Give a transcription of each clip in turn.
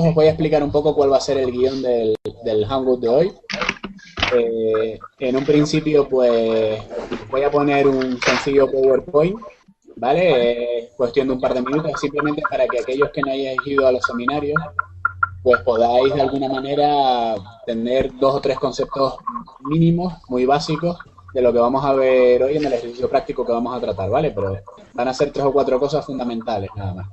os voy a explicar un poco cuál va a ser el guión del Hangout de hoy. En un principio, pues, voy a poner un sencillo PowerPoint, ¿vale? Cuestión de un par de minutos, simplemente para que aquellos que no hayáis ido a los seminarios, pues podáis de alguna manera tener 2 o 3 conceptos mínimos, muy básicos, de lo que vamos a ver hoy en el ejercicio práctico que vamos a tratar, ¿vale? Pero van a ser 3 o 4 cosas fundamentales, nada más.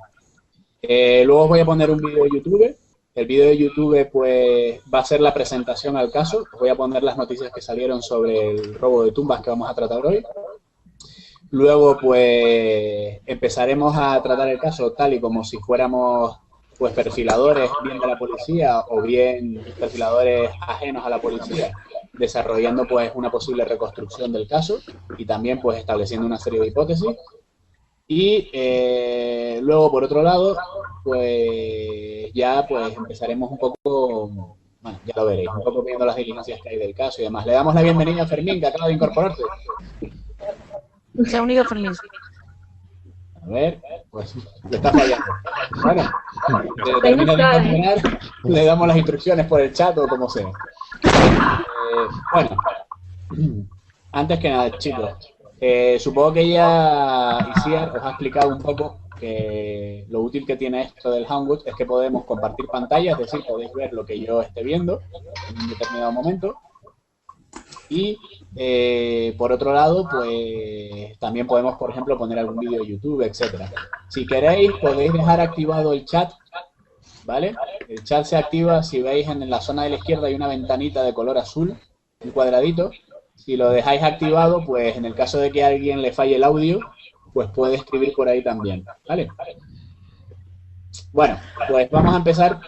Luego os voy a poner un vídeo de YouTube. El vídeo de YouTube, pues, va a ser la presentación al caso. Os voy a poner las noticias que salieron sobre el robo de tumbas que vamos a tratar hoy. Luego, pues, empezaremos a tratar el caso tal y como si fuéramos, pues, perfiladores bien de la policía o bien perfiladores ajenos a la policía, desarrollando, pues, una posible reconstrucción del caso y también, pues, estableciendo una serie de hipótesis. Y luego, por otro lado, pues ya pues empezaremos un poco, bueno, ya lo veréis, un poco viendo las diligencias que hay del caso y demás. Le damos la bienvenida a Fermín, que acaba de incorporarse. La única Fermín. A ver, pues le está fallando. Bueno, termina de incorporar, le damos las instrucciones por el chat o como sea. Bueno, antes que nada, chicos, supongo que ya Isiar os ha explicado un poco que lo útil que tiene esto del Hangout es que podemos compartir pantalla, es decir, podéis ver lo que yo esté viendo en un determinado momento. Y por otro lado, pues también podemos, por ejemplo, poner algún vídeo de YouTube, etcétera. Si queréis, podéis dejar activado el chat, ¿vale? El chat se activa si veis en la zona de la izquierda hay una ventanita de color azul, un cuadradito. Si lo dejáis activado, pues en el caso de que a alguien le falle el audio, pues puede escribir por ahí también, ¿vale? Bueno, pues vamos a empezar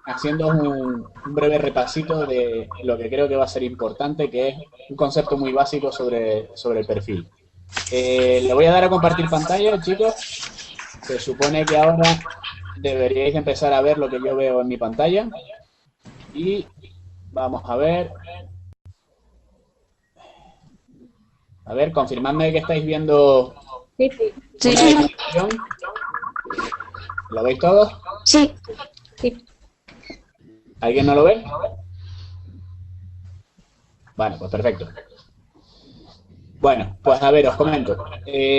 haciendo un breve repasito de lo que creo que va a ser importante, que es un concepto muy básico sobre el perfil. Le voy a dar a compartir pantalla, chicos. Se supone que ahora deberíais empezar a ver lo que yo veo en mi pantalla. Y vamos a ver. A ver, confirmadme que estáis viendo. Sí. ¿Lo veis todos? Sí. ¿Alguien no lo ve? Vale, pues perfecto. Bueno, pues a ver, os comento.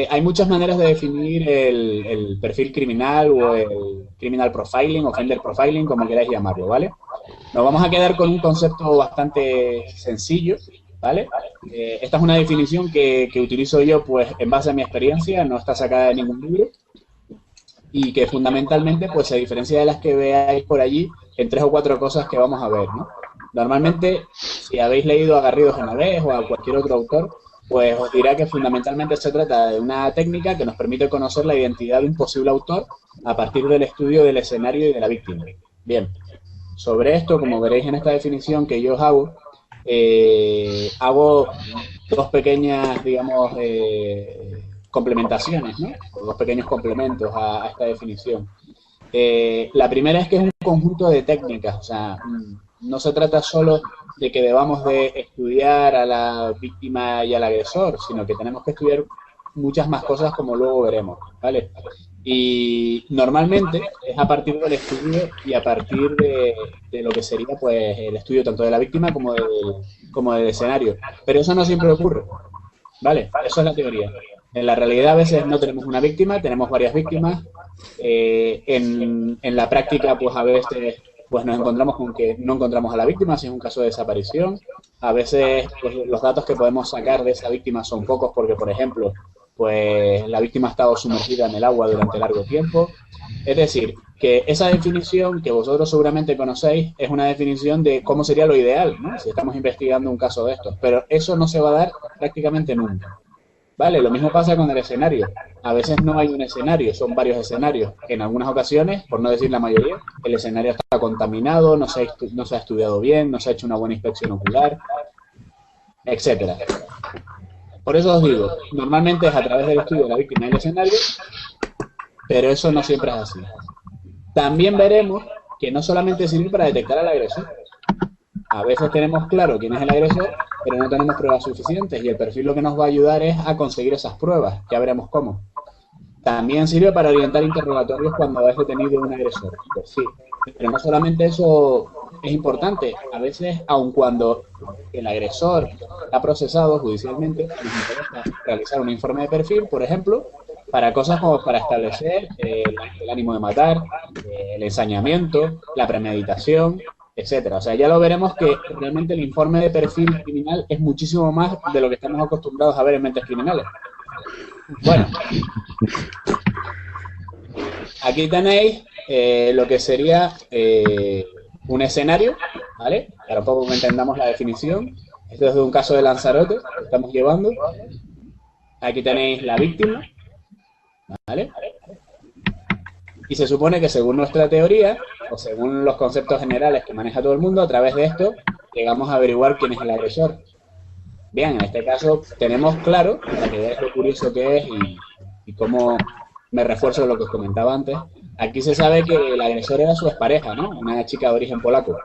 Hay muchas maneras de definir el perfil criminal o el criminal profiling, offender profiling, como queráis llamarlo, ¿vale? Nos vamos a quedar con un concepto bastante sencillo, ¿vale? Esta es una definición que utilizo yo, pues, en base a mi experiencia, no está sacada de ningún libro, y que fundamentalmente, pues, se diferencia de las que veáis por allí en 3 o 4 cosas que vamos a ver, ¿no? Normalmente, si habéis leído a Garrido Genovés o a cualquier otro autor, pues os dirá que fundamentalmente se trata de una técnica que nos permite conocer la identidad de un posible autor a partir del estudio del escenario y de la víctima. Bien, sobre esto, como veréis en esta definición que yo os hago 2 pequeñas, digamos, complementaciones, ¿no? O 2 pequeños complementos a esta definición. La primera es que es un conjunto de técnicas, o sea, no se trata solo de que debamos de estudiar a la víctima y al agresor, sino que tenemos que estudiar muchas más cosas como luego veremos, ¿vale? Y normalmente es a partir del estudio y a partir de lo que sería pues el estudio tanto de la víctima como del escenario. Pero eso no siempre ocurre, ¿vale? Eso es la teoría. En la realidad a veces no tenemos una víctima, tenemos varias víctimas. En la práctica pues a veces pues nos encontramos con que no encontramos a la víctima si es un caso de desaparición. A veces pues, los datos que podemos sacar de esa víctima son pocos porque, por ejemplo, pues la víctima ha estado sumergida en el agua durante largo tiempo. Es decir, que esa definición que vosotros seguramente conocéis es una definición de cómo sería lo ideal, ¿no? Si estamos investigando un caso de estos, pero eso no se va a dar prácticamente nunca. Vale, lo mismo pasa con el escenario. A veces no hay un escenario, son varios escenarios. En algunas ocasiones, por no decir la mayoría, el escenario está contaminado, no se ha estudiado bien, no se ha hecho una buena inspección ocular, etcétera. Por eso os digo, normalmente es a través del estudio de la víctima y el escenario, pero eso no siempre es así. También veremos que no solamente sirve para detectar al agresor. A veces tenemos claro quién es el agresor, pero no tenemos pruebas suficientes y el perfil lo que nos va a ayudar es a conseguir esas pruebas. Ya veremos cómo. también sirve para orientar interrogatorios cuando es detenido un agresor. Pues sí, pero no solamente eso es importante. A veces, aun cuando el agresor está procesado judicialmente, nos interesa realizar un informe de perfil, por ejemplo, para cosas como para establecer el ánimo de matar, el ensañamiento, la premeditación, etcétera. O sea, ya lo veremos que realmente el informe de perfil criminal es muchísimo más de lo que estamos acostumbrados a ver en mentes criminales. Bueno, aquí tenéis lo que sería un escenario, ¿vale? Para un poco que entendamos la definición. Esto es de un caso de Lanzarote que estamos llevando. Aquí tenéis la víctima, ¿vale? Y se supone que según nuestra teoría, o según los conceptos generales que maneja todo el mundo, a través de esto llegamos a averiguar quién es el agresor. Bien, en este caso tenemos claro, para que veáis lo curioso que es y cómo me refuerzo de lo que os comentaba antes, aquí se sabe que el agresor era su expareja, ¿no? Una chica de origen polaco.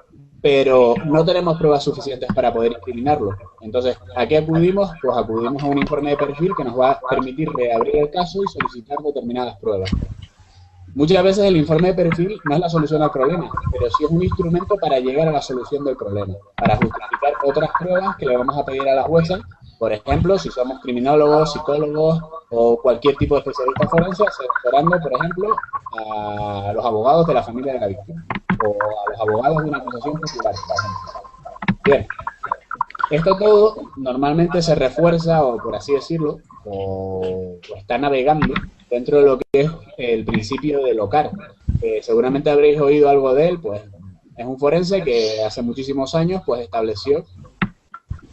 Pero no tenemos pruebas suficientes para poder incriminarlo. Entonces, ¿a qué acudimos? Pues acudimos a un informe de perfil que nos va a permitir reabrir el caso y solicitar determinadas pruebas. Muchas veces el informe de perfil no es la solución al problema, pero sí es un instrumento para llegar a la solución del problema, para justificar otras pruebas que le vamos a pedir a la jueza. Por ejemplo, si somos criminólogos, psicólogos o cualquier tipo de especialista forense, asesorando, por ejemplo, a los abogados de la familia de la víctima o a los abogados de una acusación popular, por ejemplo. Bien, esto todo normalmente se refuerza, o por así decirlo, o está navegando dentro de lo que es el principio de Locard. Seguramente habréis oído algo de él, pues es un forense que hace muchísimos años pues estableció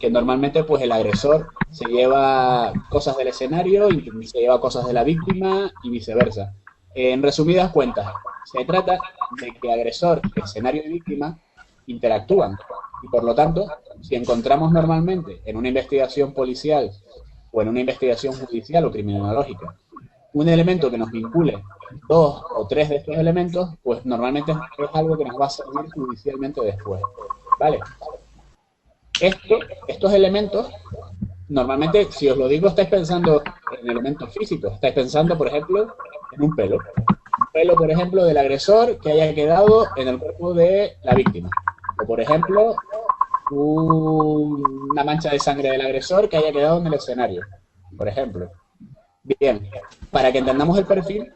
que normalmente pues el agresor se lleva cosas del escenario y se lleva cosas de la víctima y viceversa. En resumidas cuentas, se trata de que agresor, escenario y víctima interactúan y por lo tanto, si encontramos normalmente en una investigación policial o en una investigación judicial o criminológica un elemento que nos vincule 2 o 3 de estos elementos, pues normalmente es algo que nos va a servir judicialmente después, ¿vale? Estos elementos, normalmente, si os lo digo, estáis pensando en elementos físicos, estáis pensando, por ejemplo, en un pelo. Un pelo, por ejemplo, del agresor que haya quedado en el cuerpo de la víctima. O, por ejemplo, una mancha de sangre del agresor que haya quedado en el escenario, por ejemplo. Bien, para que entendamos el perfil,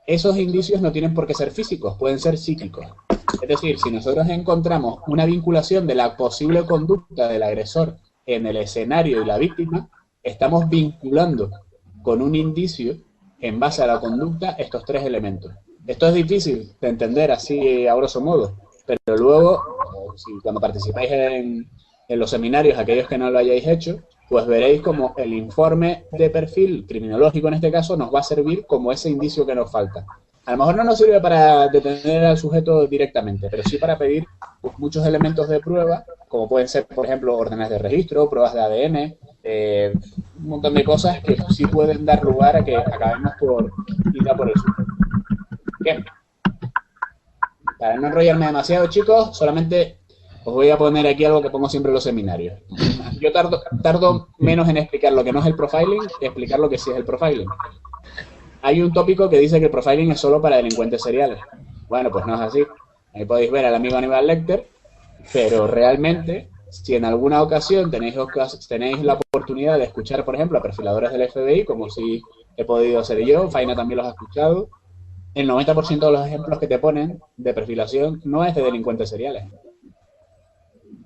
esos indicios no tienen por qué ser físicos, pueden ser psíquicos. Es decir, si nosotros encontramos una vinculación de la posible conducta del agresor en el escenario y la víctima, estamos vinculando con un indicio, en base a la conducta, estos 3 elementos. Esto es difícil de entender así a grosso modo, pero luego, cuando participáis en los seminarios, aquellos que no lo hayáis hecho, pues veréis como el informe de perfil criminológico en este caso nos va a servir como ese indicio que nos falta. A lo mejor no nos sirve para detener al sujeto directamente, pero sí para pedir pues, muchos elementos de prueba, como pueden ser, por ejemplo, órdenes de registro, pruebas de ADN, un montón de cosas que sí pueden dar lugar a que acabemos por ir a por el sujeto. Bien. Para no enrollarme demasiado, chicos, solamente os voy a poner aquí algo que pongo siempre en los seminarios. Yo tardo menos en explicar lo que no es el profiling que explicar lo que sí es el profiling. Hay un tópico que dice que el profiling es solo para delincuentes seriales. Bueno, pues no es así. Ahí podéis ver al amigo Aníbal Lecter, pero realmente, si en alguna ocasión tenéis la oportunidad de escuchar, por ejemplo, a perfiladores del FBI, como si he podido hacer yo, Faina también los ha escuchado, el 90% de los ejemplos que te ponen de perfilación no es de delincuentes seriales.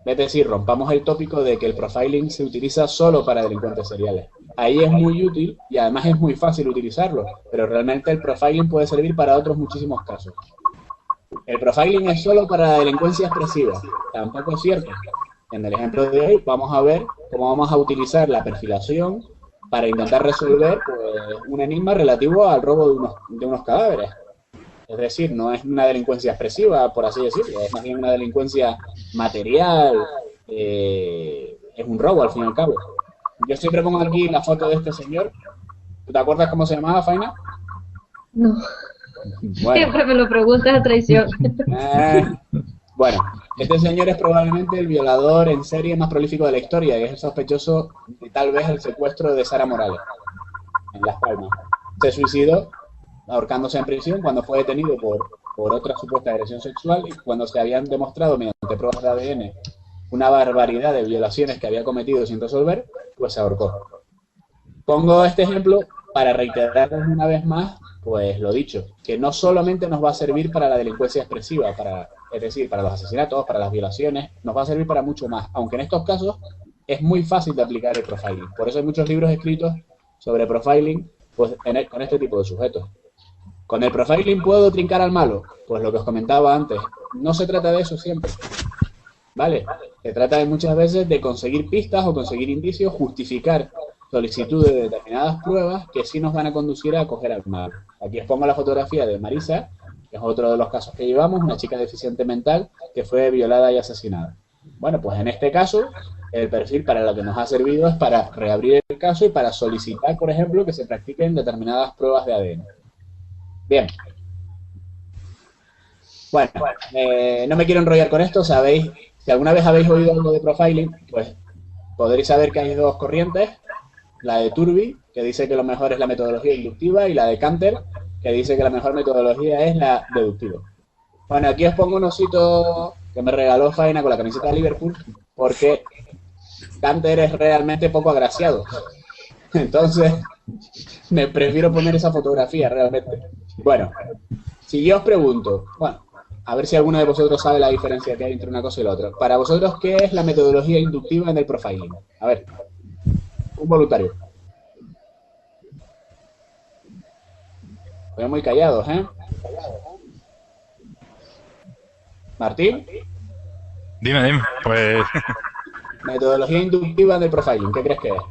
Es decir, rompamos el tópico de que el profiling se utiliza solo para delincuentes seriales. Ahí es muy útil y además es muy fácil utilizarlo, pero realmente el profiling puede servir para otros muchísimos casos. El profiling es solo para delincuencia expresiva. Tampoco es cierto. En el ejemplo de hoy vamos a ver cómo vamos a utilizar la perfilación para intentar resolver pues, un enigma relativo al robo de unos cadáveres. Es decir, no es una delincuencia expresiva, por así decirlo, es más bien una delincuencia material, es un robo al fin y al cabo. Yo siempre pongo aquí la foto de este señor. ¿Tú te acuerdas cómo se llamaba, Faina? No. Bueno. Siempre me lo preguntas a traición. Bueno, este señor es probablemente el violador en serie más prolífico de la historia y es el sospechoso de tal vez el secuestro de Sara Morales en Las Palmas. se suicidó ahorcándose en prisión cuando fue detenido por otra supuesta agresión sexual y cuando se habían demostrado mediante pruebas de ADN una barbaridad de violaciones que había cometido sin resolver, pues se ahorcó. Pongo este ejemplo para reiterar una vez más, pues lo dicho, que no solamente nos va a servir para la delincuencia expresiva, es decir, para los asesinatos, para las violaciones, nos va a servir para mucho más, aunque en estos casos es muy fácil de aplicar el profiling. Por eso hay muchos libros escritos sobre profiling pues, con este tipo de sujetos. ¿Con el profiling puedo trincar al malo? Pues lo que os comentaba antes, no se trata de eso siempre, ¿vale? Se trata de muchas veces de conseguir pistas o conseguir indicios, justificar solicitudes de determinadas pruebas que sí nos van a conducir a coger al malo. Aquí os pongo la fotografía de Marisa, que es otro de los casos que llevamos, una chica deficiente mental que fue violada y asesinada. Bueno, pues en este caso, el perfil para lo que nos ha servido es para reabrir el caso y para solicitar, por ejemplo, que se practiquen determinadas pruebas de ADN. Bien. Bueno, no me quiero enrollar con esto, sabéis, si alguna vez habéis oído algo de profiling, pues podréis saber que hay dos corrientes, la de Turby, que dice que lo mejor es la metodología inductiva, y la de Canter, que dice que la mejor metodología es la deductiva. Bueno, aquí os pongo un osito que me regaló Faina con la camiseta de Liverpool, porque Canter es realmente poco agraciado. Entonces, me prefiero poner esa fotografía realmente. Bueno, si yo os pregunto, bueno, a ver si alguno de vosotros sabe la diferencia que hay entre una cosa y la otra. Para vosotros, ¿qué es la metodología inductiva en el profiling? A ver, un voluntario. Estoy muy callados, ¿eh? Martín. Dime, pues... Metodología inductiva del profiling, ¿qué crees que es?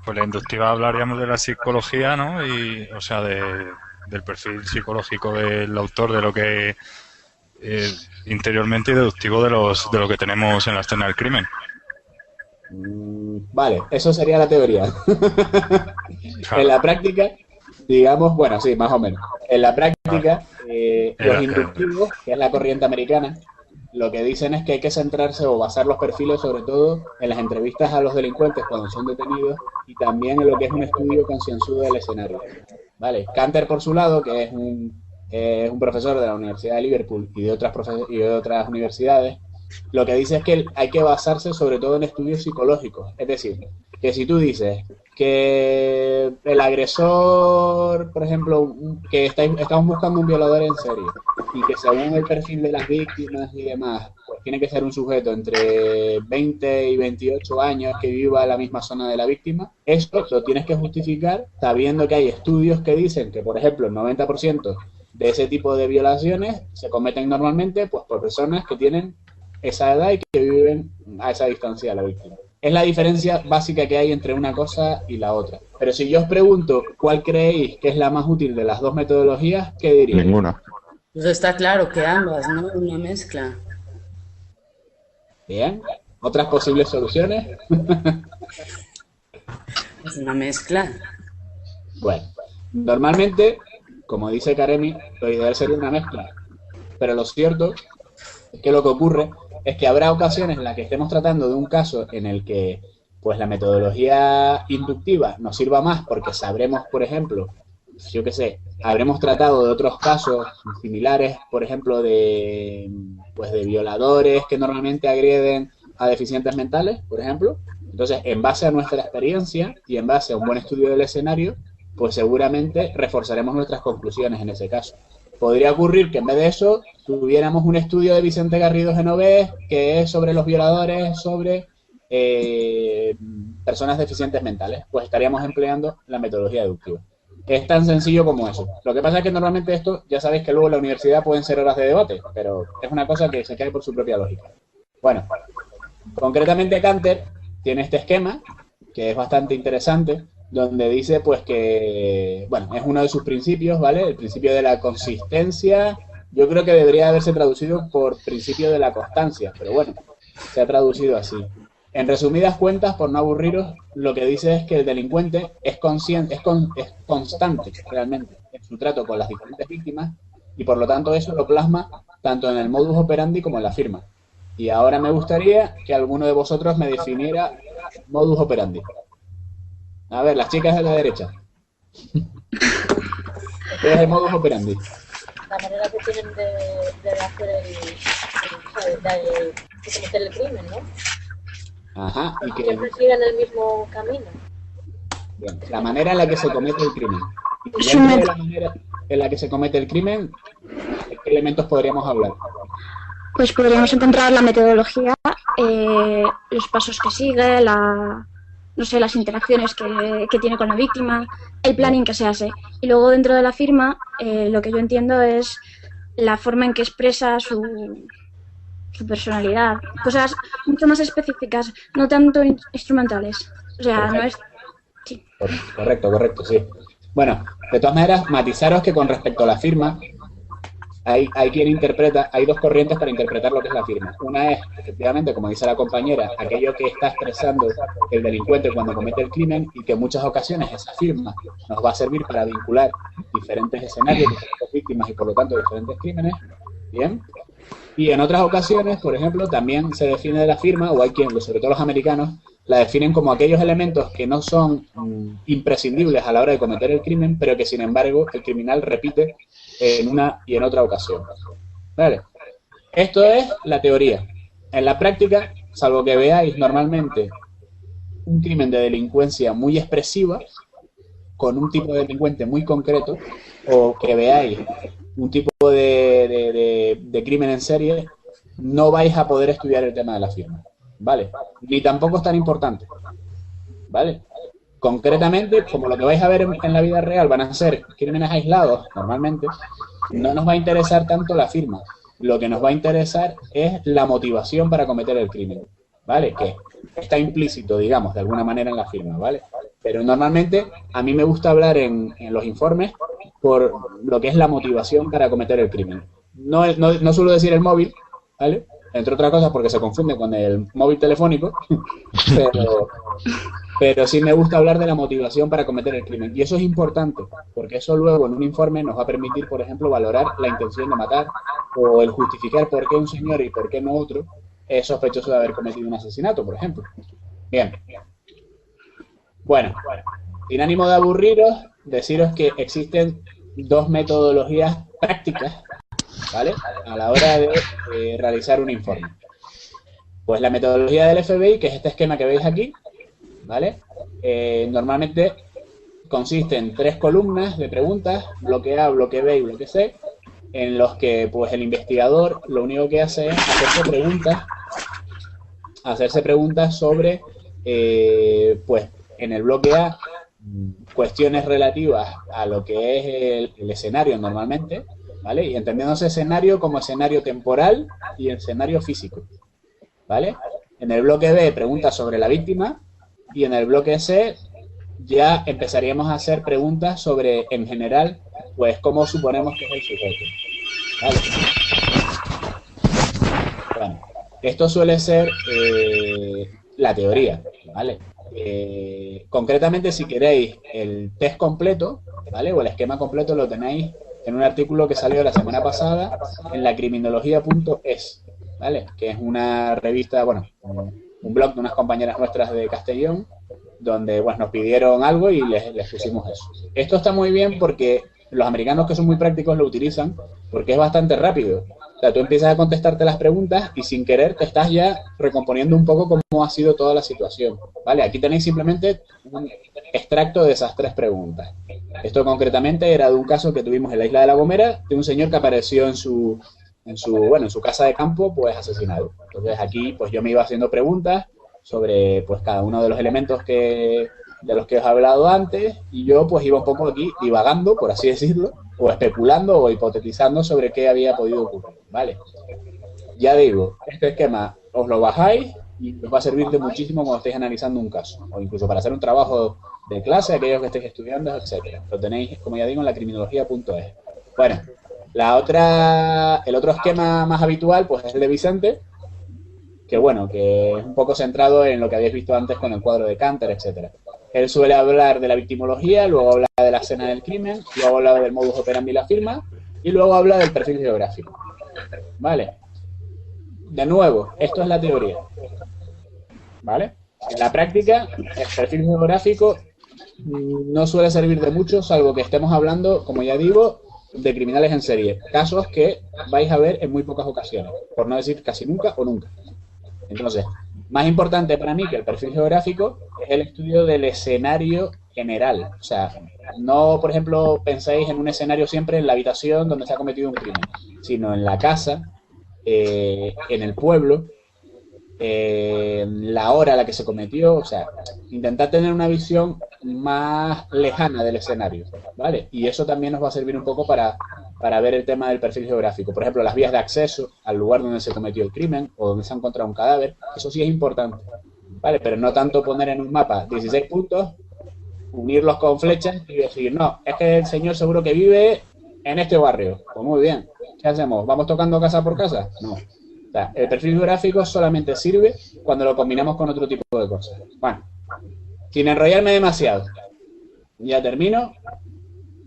Pues la inductiva hablaríamos de la psicología, ¿no? Y, o sea, del perfil psicológico del autor, de lo que interiormente, y deductivo de lo que tenemos en la escena del crimen. Vale, eso sería la teoría. Claro. En la práctica, digamos, bueno, sí, más o menos. En la práctica, los inductivos, que es la corriente americana, lo que dicen es que hay que centrarse o basar los perfiles sobre todo en las entrevistas a los delincuentes cuando son detenidos y también en lo que es un estudio concienzudo del escenario. Vale, Canter por su lado, que es un profesor de la Universidad de Liverpool y de otras universidades, lo que dice es que hay que basarse sobre todo en estudios psicológicos. Es decir, que si tú dices que el agresor, por ejemplo, que estamos buscando un violador en serie y que según el perfil de las víctimas y demás, pues tiene que ser un sujeto entre 20 y 28 años que viva en la misma zona de la víctima, esto lo tienes que justificar sabiendo que hay estudios que dicen que, por ejemplo, el 90% de ese tipo de violaciones se cometen normalmente pues por personas que tienen esa edad y que viven a esa distancia de la víctima. Es la diferencia básica que hay entre una cosa y la otra. Pero si yo os pregunto cuál creéis que es la más útil de las dos metodologías, ¿qué diríais? Ninguna. Pues está claro que ambas, ¿no? Una mezcla. Bien. ¿Otras posibles soluciones? Es una mezcla. Bueno, normalmente, como dice Karemi, lo ideal sería una mezcla. Pero lo cierto es que lo que ocurre es que habrá ocasiones en las que estemos tratando de un caso en el que pues la metodología inductiva nos sirva más porque sabremos, por ejemplo, yo qué sé, habremos tratado de otros casos similares, por ejemplo, de violadores que normalmente agreden a deficientes mentales, por ejemplo. Entonces, en base a nuestra experiencia y en base a un buen estudio del escenario, pues seguramente reforzaremos nuestras conclusiones en ese caso. Podría ocurrir que en vez de eso tuviéramos un estudio de Vicente Garrido Genovés que es sobre los violadores, sobre personas deficientes mentales. Pues estaríamos empleando la metodología deductiva. Es tan sencillo como eso. Lo que pasa es que normalmente esto, ya sabéis que luego en la universidad pueden ser horas de debate, pero es una cosa que se cae por su propia lógica. Bueno, concretamente Canter tiene este esquema, que es bastante interesante, donde dice pues que, bueno, es uno de sus principios, ¿vale? El principio de la consistencia, yo creo que debería haberse traducido por principio de la constancia, pero bueno, se ha traducido así. En resumidas cuentas, por no aburriros, lo que dice es que el delincuente es constante realmente en su trato con las diferentes víctimas y por lo tanto eso lo plasma tanto en el modus operandi como en la firma. Y ahora me gustaría que alguno de vosotros me definiera modus operandi. A ver, las chicas de la derecha. Este es el modus operandi. La manera que tienen de hacer de cometer el crimen, ¿no? Ajá, y que Siempre siguen el mismo camino. bien, la manera en la que se comete el crimen. Y Es un dentro de método. la manera en la que se comete el crimen, ¿de qué elementos podríamos hablar? Pues podríamos encontrar la metodología, los pasos que sigue, no sé, las interacciones que tiene con la víctima, el planning que se hace. Y luego dentro de la firma, lo que yo entiendo es la forma en que expresa su personalidad. Cosas mucho más específicas, no tanto instrumentales. O sea, no es... Sí. Correcto, sí. Bueno, de todas maneras, matizaros que con respecto a la firma, hay quien interpreta, hay dos corrientes para interpretar lo que es la firma. Una es, efectivamente, como dice la compañera, aquello que está expresando el delincuente cuando comete el crimen y que en muchas ocasiones esa firma nos va a servir para vincular diferentes escenarios, diferentes víctimas y por lo tanto diferentes crímenes. Bien. Y en otras ocasiones, por ejemplo, también se define de la firma, o hay quien, sobre todo los americanos, la definen como aquellos elementos que no son imprescindibles a la hora de cometer el crimen, pero que sin embargo el criminal repite en una y en otra ocasión. ¿Vale? Esto es la teoría. En la práctica, salvo que veáis normalmente un crimen de delincuencia muy expresiva, con un tipo de delincuente muy concreto, o que veáis un tipo de crimen en serie, no vais a poder estudiar el tema de la firma, ¿vale? Ni tampoco es tan importante, ¿vale? Concretamente, como lo que vais a ver en la vida real van a ser crímenes aislados, normalmente, no nos va a interesar tanto la firma. Lo que nos va a interesar es la motivación para cometer el crimen, ¿vale? Que está implícito, digamos, de alguna manera en la firma, ¿vale? Pero normalmente a mí me gusta hablar en los informes por lo que es la motivación para cometer el crimen. No suelo decir el móvil, ¿vale? Entre otras cosas porque se confunde con el móvil telefónico, pero sí me gusta hablar de la motivación para cometer el crimen. Y eso es importante, porque eso luego en un informe nos va a permitir, por ejemplo, valorar la intención de matar o el justificar por qué un señor y por qué no otro es sospechoso de haber cometido un asesinato, por ejemplo. Bien. Bueno, sin ánimo de aburriros, deciros que existen dos metodologías prácticas, ¿vale?, a la hora de realizar un informe. Pues la metodología del FBI, que es este esquema que veis aquí, ¿vale? Normalmente consiste en 3 columnas de preguntas, bloque A, bloque B y bloque C, en los que pues el investigador lo único que hace es hacerse preguntas sobre, pues en el bloque A, cuestiones relativas a lo que es el escenario normalmente, ¿vale? Y entendiéndose escenario como escenario temporal y escenario físico, ¿vale? En el bloque B, preguntas sobre la víctima, y en el bloque C ya empezaríamos a hacer preguntas sobre, en general, pues cómo suponemos que es el sujeto, ¿vale? Bueno, esto suele ser la teoría, ¿vale? Concretamente, si queréis el test completo, ¿vale?, o el esquema completo, lo tenéis en un artículo que salió la semana pasada en la criminología.es, ¿vale?, que es una revista, bueno, un blog de unas compañeras nuestras de Castellón, donde pues nos pidieron algo y les pusimos eso. Esto está muy bien porque los americanos, que son muy prácticos, lo utilizan porque es bastante rápido. O sea, tú empiezas a contestarte las preguntas y sin querer te estás ya recomponiendo un poco cómo ha sido toda la situación, ¿vale? Aquí tenéis simplemente un extracto de esas 3 preguntas. Esto concretamente era de un caso que tuvimos en la isla de La Gomera, de un señor que apareció en su casa de campo, pues asesinado. Entonces aquí pues yo me iba haciendo preguntas sobre pues cada uno de los elementos de los que os he hablado antes, y yo pues iba un poco aquí divagando, por así decirlo, o especulando o hipotetizando sobre qué había podido ocurrir, ¿vale? Ya digo, este esquema os lo bajáis y os va a servir de muchísimo cuando estéis analizando un caso, o incluso para hacer un trabajo de clase, aquellos que estéis estudiando, etcétera. Lo tenéis, como ya digo, en la criminología.es. Bueno, el otro esquema más habitual pues es el de Vicente, que bueno, que es un poco centrado en lo que habéis visto antes con el cuadro de Canter, etcétera. Él suele hablar de la victimología, luego habla de la escena del crimen, luego habla del modus operandi y la firma, y luego habla del perfil geográfico. ¿Vale? De nuevo, esto es la teoría. ¿Vale? En la práctica, el perfil geográfico no suele servir de mucho, salvo que estemos hablando, como ya digo, de criminales en serie. Casos que vais a ver en muy pocas ocasiones, por no decir casi nunca o nunca. Entonces, más importante para mí que el perfil geográfico es el estudio del escenario general. O sea, no, por ejemplo, penséis en un escenario siempre en la habitación donde se ha cometido un crimen, sino en la casa, en el pueblo, la hora a la que se cometió. O sea, intentar tener una visión más lejana del escenario, ¿vale? Y eso también nos va a servir un poco para ver el tema del perfil geográfico. Por ejemplo, las vías de acceso al lugar donde se cometió el crimen o donde se ha encontrado un cadáver, eso sí es importante, ¿vale? Pero no tanto poner en un mapa 16 puntos, unirlos con flechas y decir, no, es que el señor seguro que vive en este barrio. Pues muy bien, ¿qué hacemos? ¿Vamos tocando casa por casa? No. O sea, el perfil geográfico solamente sirve cuando lo combinamos con otro tipo de cosas. Bueno, sin enrollarme demasiado, ya termino.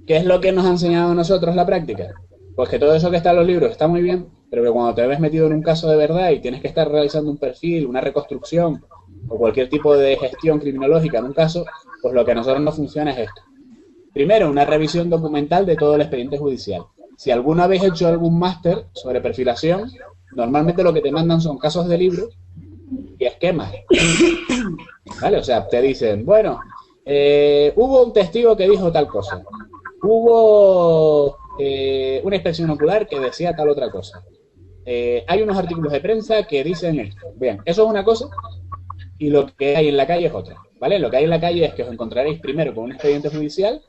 ¿Qué es lo que nos ha enseñado a nosotros la práctica? Pues que todo eso que está en los libros está muy bien, pero que cuando te ves metido en un caso de verdad y tienes que estar realizando un perfil, una reconstrucción o cualquier tipo de gestión criminológica en un caso, pues lo que a nosotros nos funciona es esto. Primero, una revisión documental de todo el expediente judicial. Si alguna habéis hecho algún máster sobre perfilación, normalmente lo que te mandan son casos de libros y esquemas. ¿Vale? O sea, te dicen, bueno, hubo un testigo que dijo tal cosa. Hubo una inspección ocular que decía tal otra cosa. Hay unos artículos de prensa que dicen esto. Bien, eso es una cosa y lo que hay en la calle es otra, ¿vale? Lo que hay en la calle es que os encontraréis primero con un expediente judicial,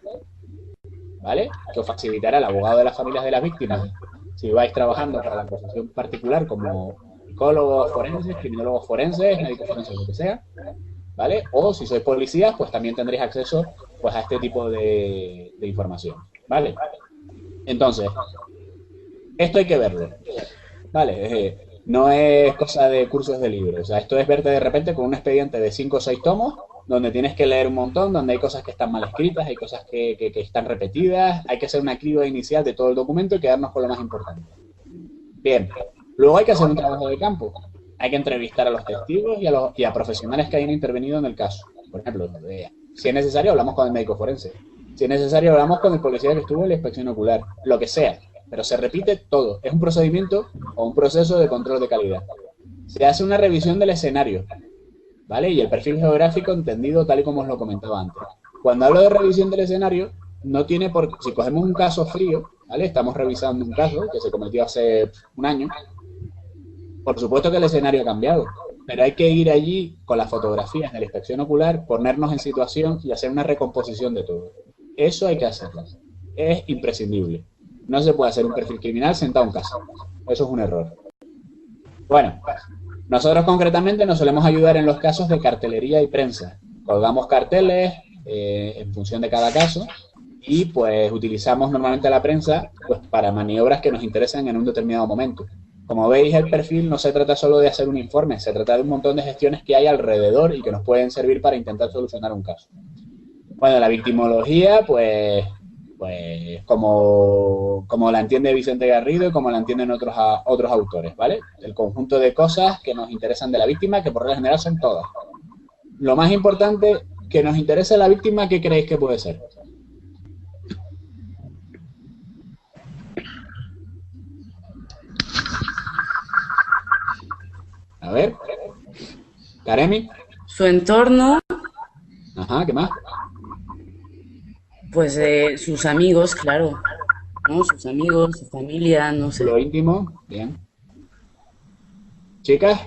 ¿vale? Que os facilitará el abogado de las familias de las víctimas si vais trabajando para la acusación particular como psicólogos forenses, criminólogos forenses, médicos forenses, lo que sea, ¿vale? O si sois policías, pues también tendréis acceso pues a este tipo de información, ¿vale? Entonces, esto hay que verlo, ¿vale? No es cosa de cursos de libros, o sea, esto es verte de repente con un expediente de 5 o 6 tomos, donde tienes que leer un montón, donde hay cosas que están mal escritas, hay cosas que están repetidas, hay que hacer una criba inicial de todo el documento y quedarnos con lo más importante. Bien, luego hay que hacer un trabajo de campo. Hay que entrevistar a los testigos y a profesionales que hayan intervenido en el caso. Por ejemplo, si es necesario, hablamos con el médico forense. Si es necesario, hablamos con el policía que estuvo en la inspección ocular. Lo que sea. Pero se repite todo. Es un procedimiento o un proceso de control de calidad. Se hace una revisión del escenario, ¿vale? Y el perfil geográfico entendido tal y como os lo comentaba antes. Cuando hablo de revisión del escenario, no tiene por qué... Si cogemos un caso frío, ¿vale? Estamos revisando un caso que se cometió hace un año. Por supuesto que el escenario ha cambiado, pero hay que ir allí con las fotografías de la inspección ocular, ponernos en situación y hacer una recomposición de todo. Eso hay que hacerlo. Es imprescindible. No se puede hacer un perfil criminal sentado en casa. Eso es un error. Bueno, nosotros concretamente nos solemos ayudar en los casos de cartelería y prensa. Colgamos carteles en función de cada caso y pues utilizamos normalmente la prensa pues para maniobras que nos interesen en un determinado momento. Como veis, el perfil no se trata solo de hacer un informe, se trata de un montón de gestiones que hay alrededor y que nos pueden servir para intentar solucionar un caso. Bueno, la victimología, pues como la entiende Vicente Garrido y como la entienden otros autores, ¿vale? El conjunto de cosas que nos interesan de la víctima, que por regla general son todas. Lo más importante, que nos interese la víctima, ¿qué creéis que puede ser? A ver, Karemi. Su entorno, Ajá, ¿qué más? pues sus amigos, claro, ¿no? Sus amigos, su familia, no sé. Lo íntimo, bien. Chicas,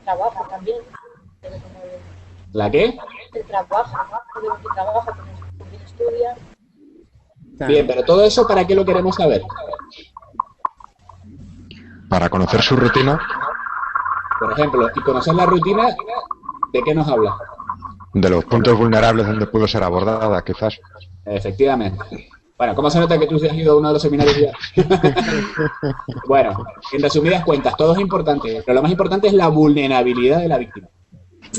Trabajo también. Pero como ¿la qué? el trabajo, ¿no? De que trabaja, con quien estudia. Claro. Bien, pero todo eso, ¿para qué lo queremos saber? Para conocer su rutina, Por ejemplo, y conocer la rutina, ¿de qué nos habla? de los puntos vulnerables donde pudo ser abordada, quizás. Efectivamente. Bueno, ¿cómo se nota que tú has ido a uno de los seminarios ya? Bueno, en resumidas cuentas, todo es importante, pero lo más importante es la vulnerabilidad de la víctima.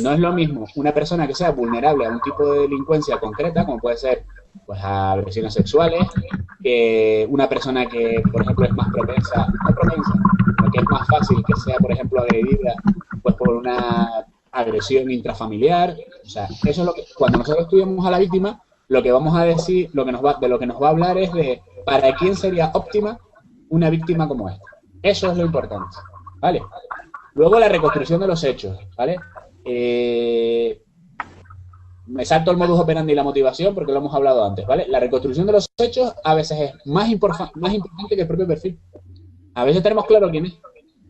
No es lo mismo una persona que sea vulnerable a un tipo de delincuencia concreta, como puede ser pues a agresiones sexuales, que una persona que, por ejemplo, es más propensa, no propensa, sino que es más fácil que sea, por ejemplo, agredida pues por una agresión intrafamiliar. O sea, eso es lo que, cuando nosotros estudiamos a la víctima, lo que vamos a decir, de lo que nos va a hablar es de para quién sería óptima una víctima como esta. Eso es lo importante, ¿vale? Luego la reconstrucción de los hechos, ¿vale? Me salto el modus operandi y la motivación porque lo hemos hablado antes, ¿vale? La reconstrucción de los hechos a veces es más importante que el propio perfil. A veces tenemos claro quién es,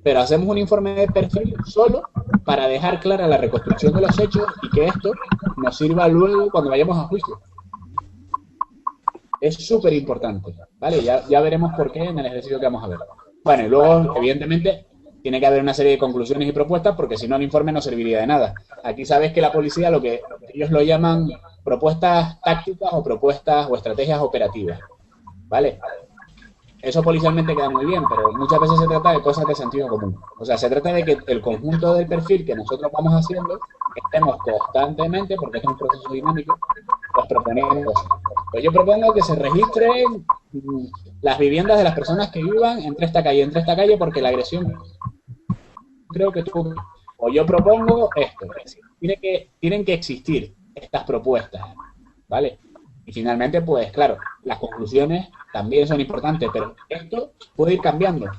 pero hacemos un informe de perfil solo para dejar clara la reconstrucción de los hechos y que esto nos sirva luego cuando vayamos a juicio. Es súper importante, ¿vale? Ya veremos por qué en el ejercicio que vamos a ver. Bueno, y luego, evidentemente, tiene que haber una serie de conclusiones y propuestas porque si no el informe no serviría de nada. Aquí sabes que la policía lo que ellos lo llaman propuestas tácticas o propuestas o estrategias operativas, ¿vale? Eso policialmente queda muy bien, pero muchas veces se trata de cosas de sentido común. O sea, se trata de que el conjunto del perfil que nosotros vamos haciendo estemos constantemente, porque esto es un proceso dinámico, pues proponiendo cosas. Pues yo propongo que se registren las viviendas de las personas que vivan entre esta calle, porque la agresión creo que tú... O yo propongo esto, es decir, tienen que existir estas propuestas, ¿vale? Y finalmente, pues claro, las conclusiones también son importantes, pero esto puede ir cambiando,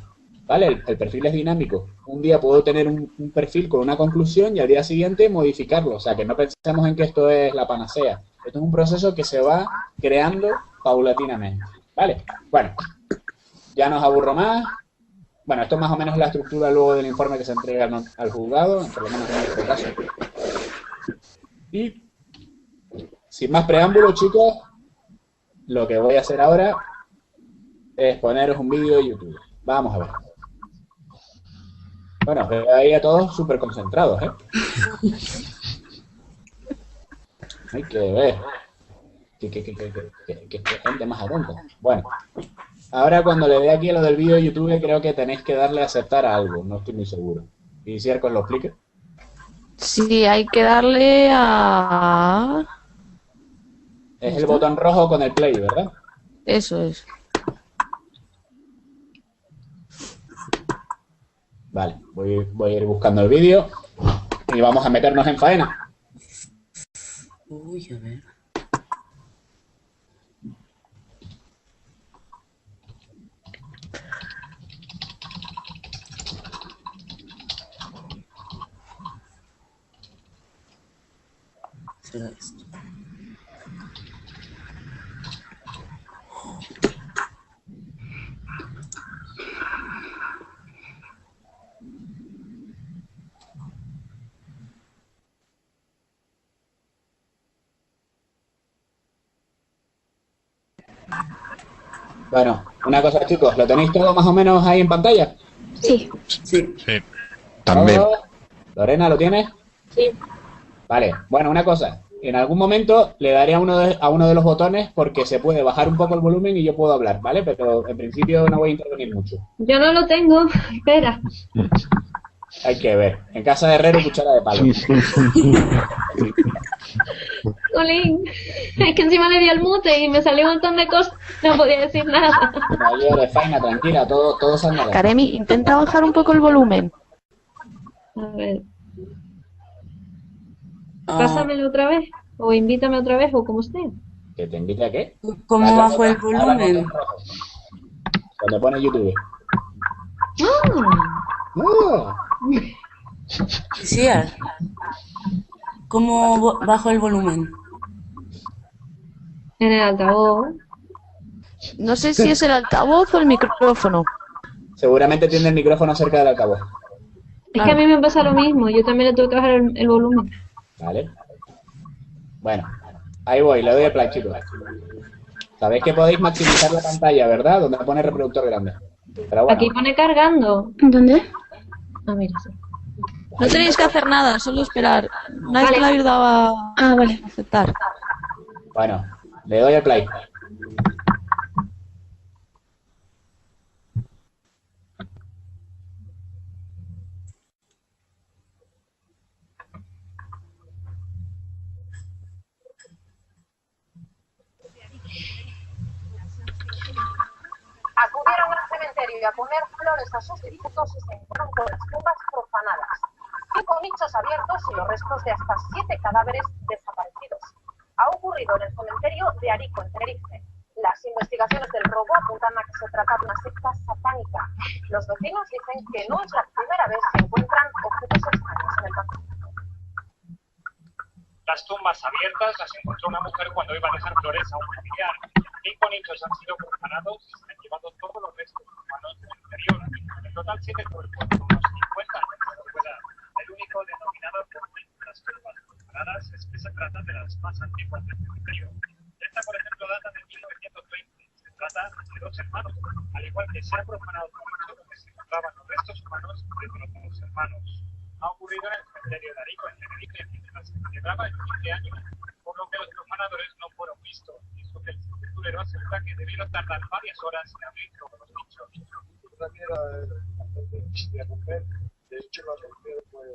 ¿vale? El perfil es dinámico. Un día puedo tener un perfil con una conclusión y al día siguiente modificarlo. O sea, que no pensemos en que esto es la panacea. Esto es un proceso que se va creando paulatinamente, ¿vale? Bueno, ya no os aburro más. Bueno, esto es más o menos la estructura luego del informe que se entrega al juzgado, por lo menos en este caso. Y sin más preámbulos, chicos, lo que voy a hacer ahora es poneros un vídeo de YouTube. Vamos a ver. Bueno, veo ahí a todos súper concentrados, ¿eh? Hay que ver. Que gente más atenta. Bueno, ahora cuando le dé aquí a lo del vídeo de YouTube, creo que tenéis que darle a aceptar a algo. No estoy muy seguro. ¿Y si Arcos lo explique? Sí, hay que darle a... Es el botón rojo con el play, ¿verdad? Eso es. Vale, voy a ir buscando el vídeo y vamos a meternos en faena. Uy, a ver. ¿Será esto? Bueno, una cosa, chicos, ¿lo tenéis todo más o menos ahí en pantalla? Sí. Sí. Sí. También. ¿Todo? Lorena, ¿lo tienes? Sí. Vale, bueno, una cosa. En algún momento le daré a uno de los botones porque se puede bajar un poco el volumen y yo puedo hablar, ¿vale? Pero en principio no voy a intervenir mucho. Yo no lo tengo. Espera. Hay que ver. En casa de herrero, cuchara de palo. Colín. Es que encima le di al mute y me salió un montón de cosas. No podía decir nada. Caballero de faena, tranquila, todo se anda bien. Karemi, intenta bajar un poco el volumen. A ver. Ah, Pásamelo otra vez. O invítame otra vez o como sea. ¿Que te invite a qué? ¿cómo bajo el Ahora volumen? Cuando pone YouTube. Ah. ¡Oh! Sí, ¿cómo bajo el volumen? En el altavoz. No sé si es el altavoz o el micrófono. Seguramente tiene el micrófono cerca del altavoz. Es que a mí me pasa lo mismo. Yo también le tengo que bajar el volumen. ¿Vale? Bueno, ahí voy, le doy el play, chicos. Sabéis que podéis maximizar la pantalla, ¿verdad? Donde pone reproductor grande. Pero bueno, Aquí pone cargando. ¿Dónde? Ah, mira, sí. No tenéis que hacer nada, solo esperar. Una vez Vale. que la habéis dado a Ah, vale. aceptar. bueno, le doy el play. Acudieron al cementerio a poner flores a sus difuntos y se encontraron con las tumbas profanadas. 5 nichos abiertos y los restos de hasta 7 cadáveres desaparecidos. Ha ocurrido en el cementerio de Arico, en Tenerife. Las investigaciones del robo apuntan a que se trata de una secta satánica. Los vecinos dicen que no es la primera vez que encuentran objetos extraños en el Pacífico. Las tumbas abiertas las encontró una mujer cuando iba a dejar flores a un familiar. 5 nichos han sido profanados y se han llevado todos los restos humanos del interior. En total 7 cuerpos, con unos 50 años de antigüedad. El único denominado por las tumbas profanadas es que se trata de las más antiguas del cementerio. Esta, por ejemplo, data de 1920. Se trata de 2 hermanos, al igual que se ha profanado un nicho donde se encontraban los restos humanos de otros hermanos. Ha ocurrido en el cementerio de Arico, en Tenerife, mientras se celebraba el 15 años, por lo que los profanadores no fueron vistos. Y eso que el sepulturero asegura que debieron tardar varias horas en abrir todos los nichos. También era bastante difícil de romper. De hecho, la romper fue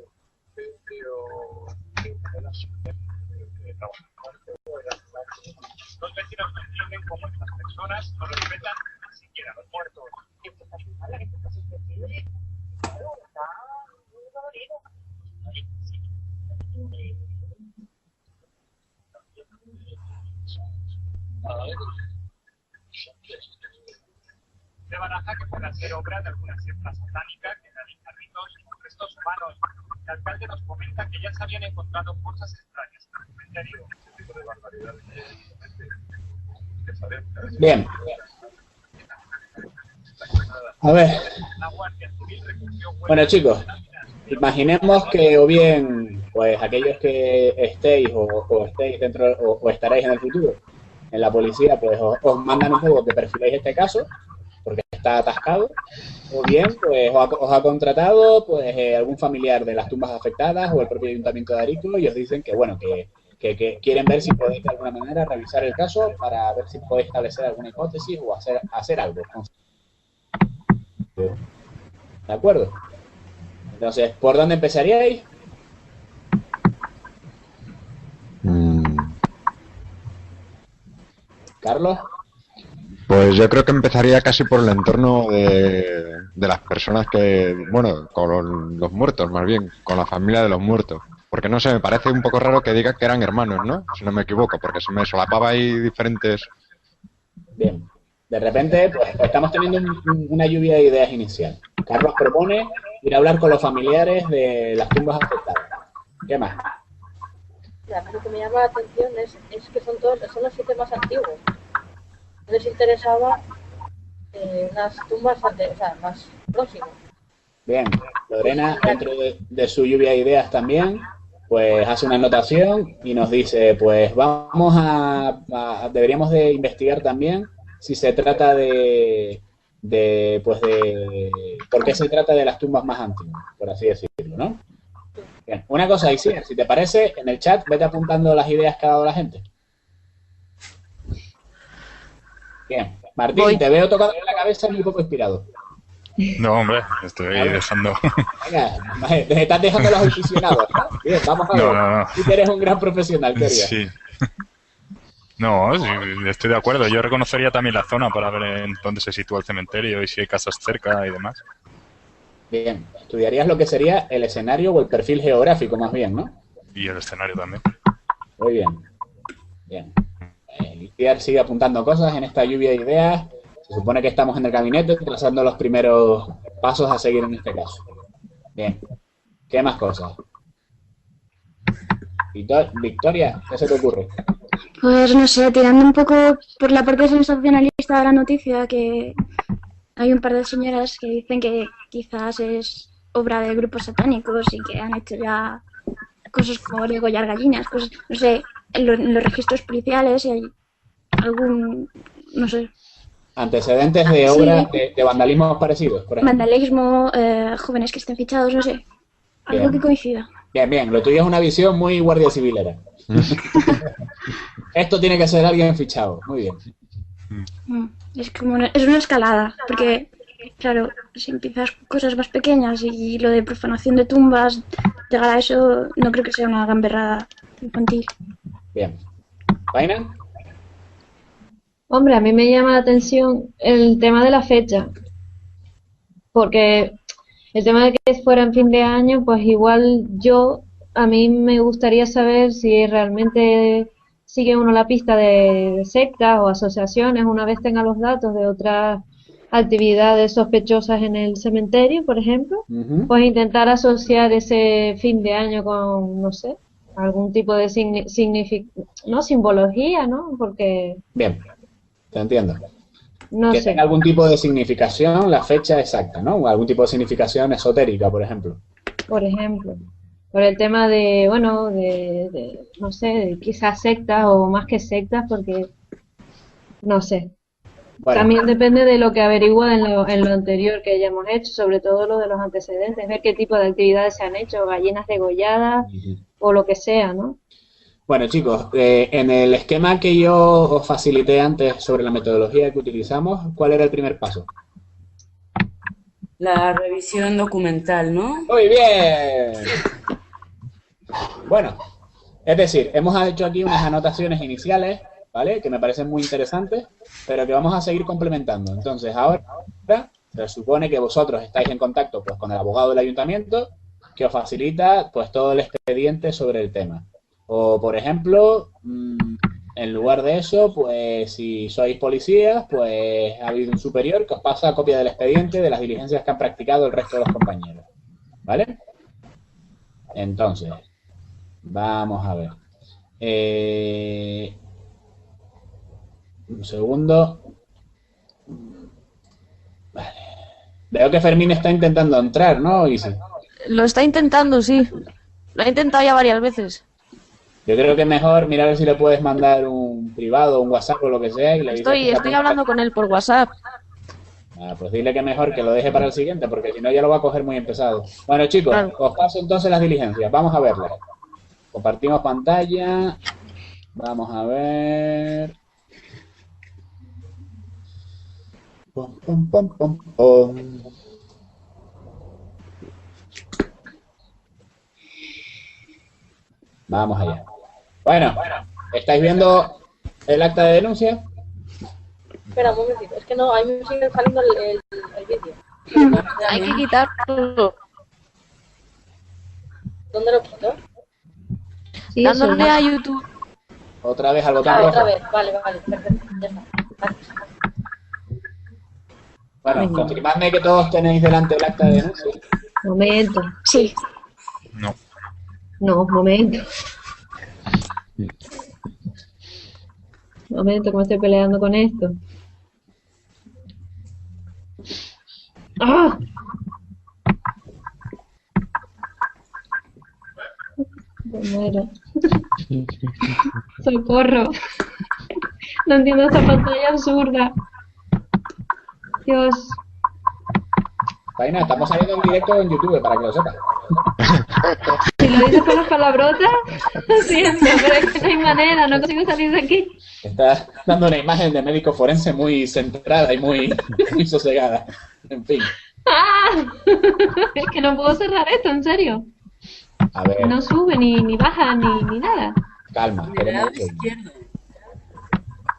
los vecinos no entienden cómo estas personas no respetan ni siquiera a los muertos. Se baraja que pueda ser obra de alguna secta satánica que realiza ritos con restos humanos. El alcalde nos comenta que ya se habían encontrado cosas extrañas en el cementerio. Ese tipo de barbaridades que sabemos. Bien. A ver. Bueno, chicos, imaginemos que o bien, pues aquellos que estéis o estéis dentro o estaréis en el futuro en la policía, pues os mandan un poco que perfiléis este caso porque está atascado, o bien pues os ha contratado pues algún familiar de las tumbas afectadas o el propio Ayuntamiento de Arico y os dicen que bueno, que quieren ver si podéis de alguna manera revisar el caso para ver si podéis establecer alguna hipótesis o hacer algo. ¿De acuerdo? Entonces, ¿por dónde empezaríais? ¿Carlos? Pues yo creo que empezaría casi por el entorno de las personas que, bueno, con los muertos más bien, con la familia de los muertos. Porque no sé, me parece un poco raro que diga que eran hermanos, ¿no? Si no me equivoco, porque se me solapaba ahí diferentes... Bien. De repente, pues estamos teniendo una lluvia de ideas inicial. Carlos propone ir a hablar con los familiares de las tumbas afectadas. ¿Qué más? Lo que me llama la atención es que son los 7 más antiguos. No les interesaba unas tumbas más próximas. Bien, Lorena, dentro de su lluvia de ideas también, pues hace una anotación y nos dice, pues deberíamos de investigar también si se trata ¿por qué se trata de las tumbas más antiguas, por así decirlo, ¿no? Bien, una cosa, Isia, si te parece, en el chat vete apuntando las ideas que ha dado la gente. Bien, Martín, te veo tocado en la cabeza y muy poco inspirado. No, hombre, estoy dejando... Venga, te estás dejando los aficionados, ¿no? Bien, vamos a ver. No. Tú eres un gran profesional, quería. Sí. No, sí, estoy de acuerdo. Yo reconocería también la zona para ver en dónde se sitúa el cementerio y si hay casas cerca y demás. Bien, estudiarías lo que sería el escenario o el perfil geográfico más bien, ¿no? Y el escenario también. Muy bien. Bien. Iciar sigue apuntando cosas en esta lluvia de ideas. Se supone que estamos en el gabinete trazando los primeros pasos a seguir en este caso. Bien. ¿Qué más cosas? Victoria, ¿qué se te ocurre? Pues no sé, tirando un poco por la parte sensacionalista de la noticia, que hay un par de señoras que dicen que quizás es obra de grupos satánicos y que han hecho ya cosas como degollar gallinas, cosas, no sé, en los registros policiales y hay algún, no sé. Antecedentes de obras de vandalismo parecidos, por ejemplo. Vandalismo, jóvenes que estén fichados, no sé. Algo Bien. que coincida. Bien, lo tuyo es una visión muy guardia civilera. Esto tiene que ser alguien fichado, muy bien. Es como es una escalada, porque, claro, si empiezas cosas más pequeñas y lo de profanación de tumbas, llegar a eso, no creo que sea una gamberrada infantil. Bien. ¿Vaina? Hombre, a mí me llama la atención el tema de la fecha, porque El tema de que fuera en fin de año, pues igual a mí me gustaría saber si realmente sigue uno la pista de sectas o asociaciones una vez tenga los datos de otras actividades sospechosas en el cementerio, por ejemplo, Ujú. pues intentar asociar ese fin de año con, no sé, algún tipo de no simbología, ¿no? Porque, Bien, te entiendo. no Que sé, tenga algún tipo de significación, la fecha exacta, ¿no? O algún tipo de significación esotérica, por ejemplo. por ejemplo, por el tema de, bueno, no sé, de quizás sectas o más que sectas, porque, no sé. Bueno, También depende de lo que averigua en lo anterior que hayamos hecho, sobre todo lo de los antecedentes, ver qué tipo de actividades se han hecho, gallinas degolladas o lo que sea, ¿no? bueno, chicos, en el esquema que yo os facilité antes sobre la metodología que utilizamos, ¿cuál era el primer paso? La revisión documental, ¿no? Muy bien. Bueno, es decir, hemos hecho aquí unas anotaciones iniciales, ¿vale? Que me parecen muy interesantes, pero que vamos a seguir complementando. Entonces, ahora se supone que vosotros estáis en contacto pues, con el abogado del ayuntamiento, que os facilita pues todo el expediente sobre el tema. O, por ejemplo, en lugar de eso, pues si sois policías, pues ha habido un superior que os pasa copia del expediente de las diligencias que han practicado el resto de los compañeros. ¿Vale? Entonces, vamos a ver. Un segundo. Vale. Veo que Fermín está intentando entrar, ¿no, Isi? Lo está intentando, sí. Lo ha intentado ya varias veces. Yo creo que es mejor mirar a ver si le puedes mandar un privado, un WhatsApp o lo que sea. Y le dices que Estoy hablando con él por WhatsApp. Pues dile que mejor que lo deje para el siguiente, porque si no ya lo va a coger muy empezado. Bueno, chicos, Claro. os paso entonces las diligencias. Vamos a verlas. Compartimos pantalla. Vamos a ver. Pum, pum, pum, pum, pum. Vamos allá. Bueno, ¿estáis viendo el acta de denuncia? Espera un momentito, es que no, ahí me sigue saliendo el vídeo. Hay que quitarlo. ¿Dónde lo quito? Sí, Dándole eso, a YouTube. Otra vez al botón Ah, rojo. otra vez, vale, perfecto, ya está. Vale. Bueno, confirmadme que todos tenéis delante el acta de denuncia. momento. Sí. No. No, momento. Momento, que me estoy peleando con esto. ¡Ah! Me muero. Socorro. No entiendo esta pantalla absurda. Dios. Faina, estamos saliendo en directo en YouTube, para que lo sepas. Si lo dices con las palabrotas, lo siento, pero es que no hay manera, no consigo salir de aquí. Estás dando una imagen de médico forense muy centrada y muy sosegada. En fin, ¡Ah! Es que no puedo cerrar esto, en serio. a ver, No sube, ni baja, ni nada. calma. Del lado queremos que- izquierdo.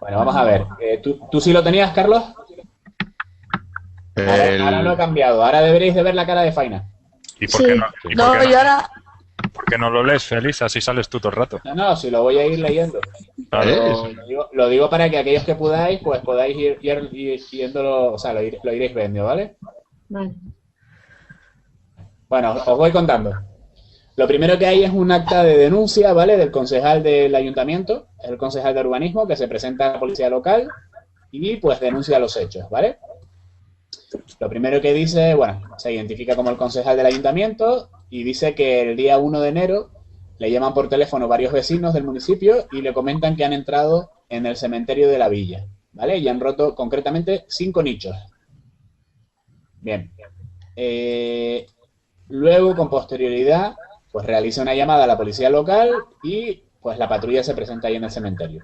Bueno, vamos a ver. ¿Tú sí lo tenías, Carlos? Ahora lo he cambiado. Ahora deberéis de ver la cara de Faina. ¿Y por qué no? ¿Y No, por qué y ahora. por qué no lo lees, Félix? Así sales tú todo el rato. No, si lo voy a ir leyendo. Claro. Lo digo para que aquellos que podáis, pues podáis ir viéndolo, o sea, lo iréis viendo, ¿vale? Vale. Bueno, os voy contando. Lo primero que hay es un acta de denuncia, ¿vale? Del concejal del ayuntamiento, el concejal de urbanismo, que se presenta a la policía local y pues denuncia los hechos, ¿vale? Lo primero que dice, bueno, se identifica como el concejal del ayuntamiento y dice que el día 1 de enero le llaman por teléfono varios vecinos del municipio y le comentan que han entrado en el cementerio de la villa, ¿vale? Y han roto concretamente 5 nichos. Bien. Luego, con posterioridad, pues realiza una llamada a la policía local y pues la patrulla se presenta ahí en el cementerio.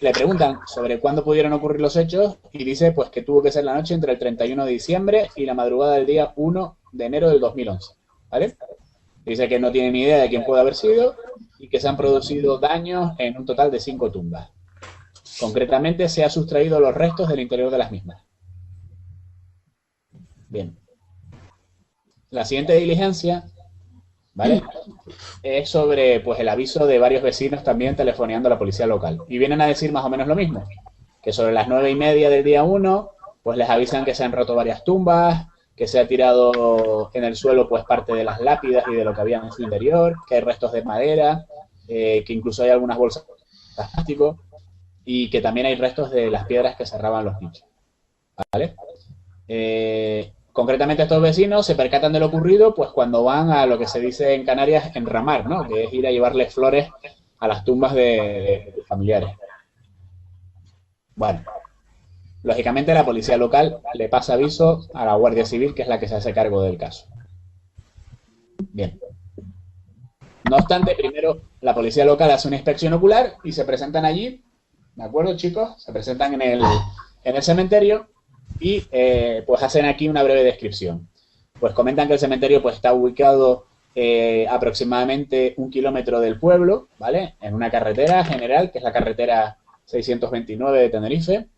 Le preguntan sobre cuándo pudieron ocurrir los hechos y dice pues que tuvo que ser la noche entre el 31 de diciembre y la madrugada del día 1 de enero del 2011, ¿vale? Dice que no tiene ni idea de quién puede haber sido y que se han producido daños en un total de 5 tumbas. Concretamente se han sustraído los restos del interior de las mismas. Bien. La siguiente diligencia, ¿vale? Es sobre, pues, el aviso de varios vecinos también telefoneando a la policía local. Y vienen a decir más o menos lo mismo, que sobre las 9:30 del día 1, pues les avisan que se han roto varias tumbas, que se ha tirado en el suelo, pues, parte de las lápidas y de lo que había en su interior, que hay restos de madera, que incluso hay algunas bolsas de plástico, y que también hay restos de las piedras que cerraban los nichos, ¿vale? Concretamente estos vecinos se percatan de lo ocurrido pues cuando van a lo que se dice en Canarias enramar, ¿no? Que es ir a llevarles flores a las tumbas de familiares. Bueno, lógicamente la policía local le pasa aviso a la Guardia Civil, que es la que se hace cargo del caso. Bien. No obstante, primero la policía local hace una inspección ocular y se presentan allí, ¿de acuerdo, chicos? Se presentan en el cementerio y pues hacen aquí una breve descripción. Pues comentan que el cementerio pues está ubicado aproximadamente 1 kilómetro del pueblo, ¿vale? En una carretera general, que es la carretera 629 de Tenerife,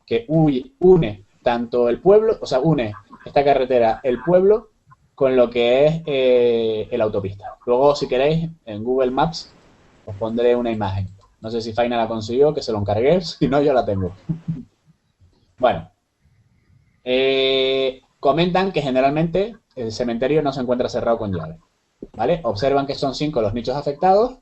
que une tanto el pueblo, o sea, une esta carretera, el pueblo, con lo que es la autopista. Luego, si queréis, en Google Maps os pondré una imagen. No sé si Faina la consiguió, que se lo encargué, si no, yo la tengo. Bueno. Comentan que generalmente el cementerio no se encuentra cerrado con llave, ¿vale? Observan que son 5 los nichos afectados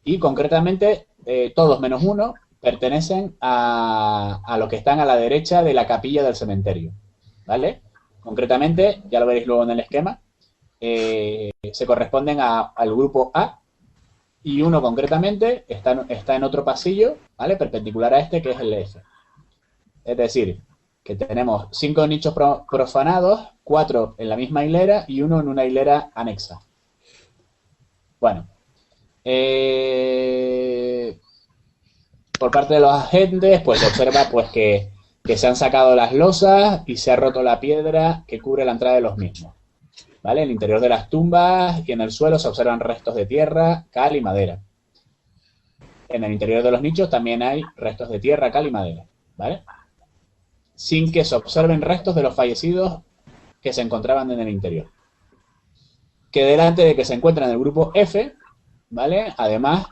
y concretamente todos menos uno pertenecen a los que están a la derecha de la capilla del cementerio, ¿vale? Concretamente, ya lo veréis luego en el esquema, se corresponden al grupo A y uno concretamente está en otro pasillo, ¿vale? Perpendicular a este, que es el F. Es decir, que tenemos 5 nichos profanados, 4 en la misma hilera y 1 en una hilera anexa. Bueno, por parte de los agentes, pues se observa pues que se han sacado las losas y se ha roto la piedra que cubre la entrada de los mismos, ¿vale? En el interior de las tumbas y en el suelo se observan restos de tierra, cal y madera. En el interior de los nichos también hay restos de tierra, cal y madera, ¿vale? Sin que se observen restos de los fallecidos que se encontraban en el interior. Que delante de que se encuentra en el grupo F, ¿vale? Además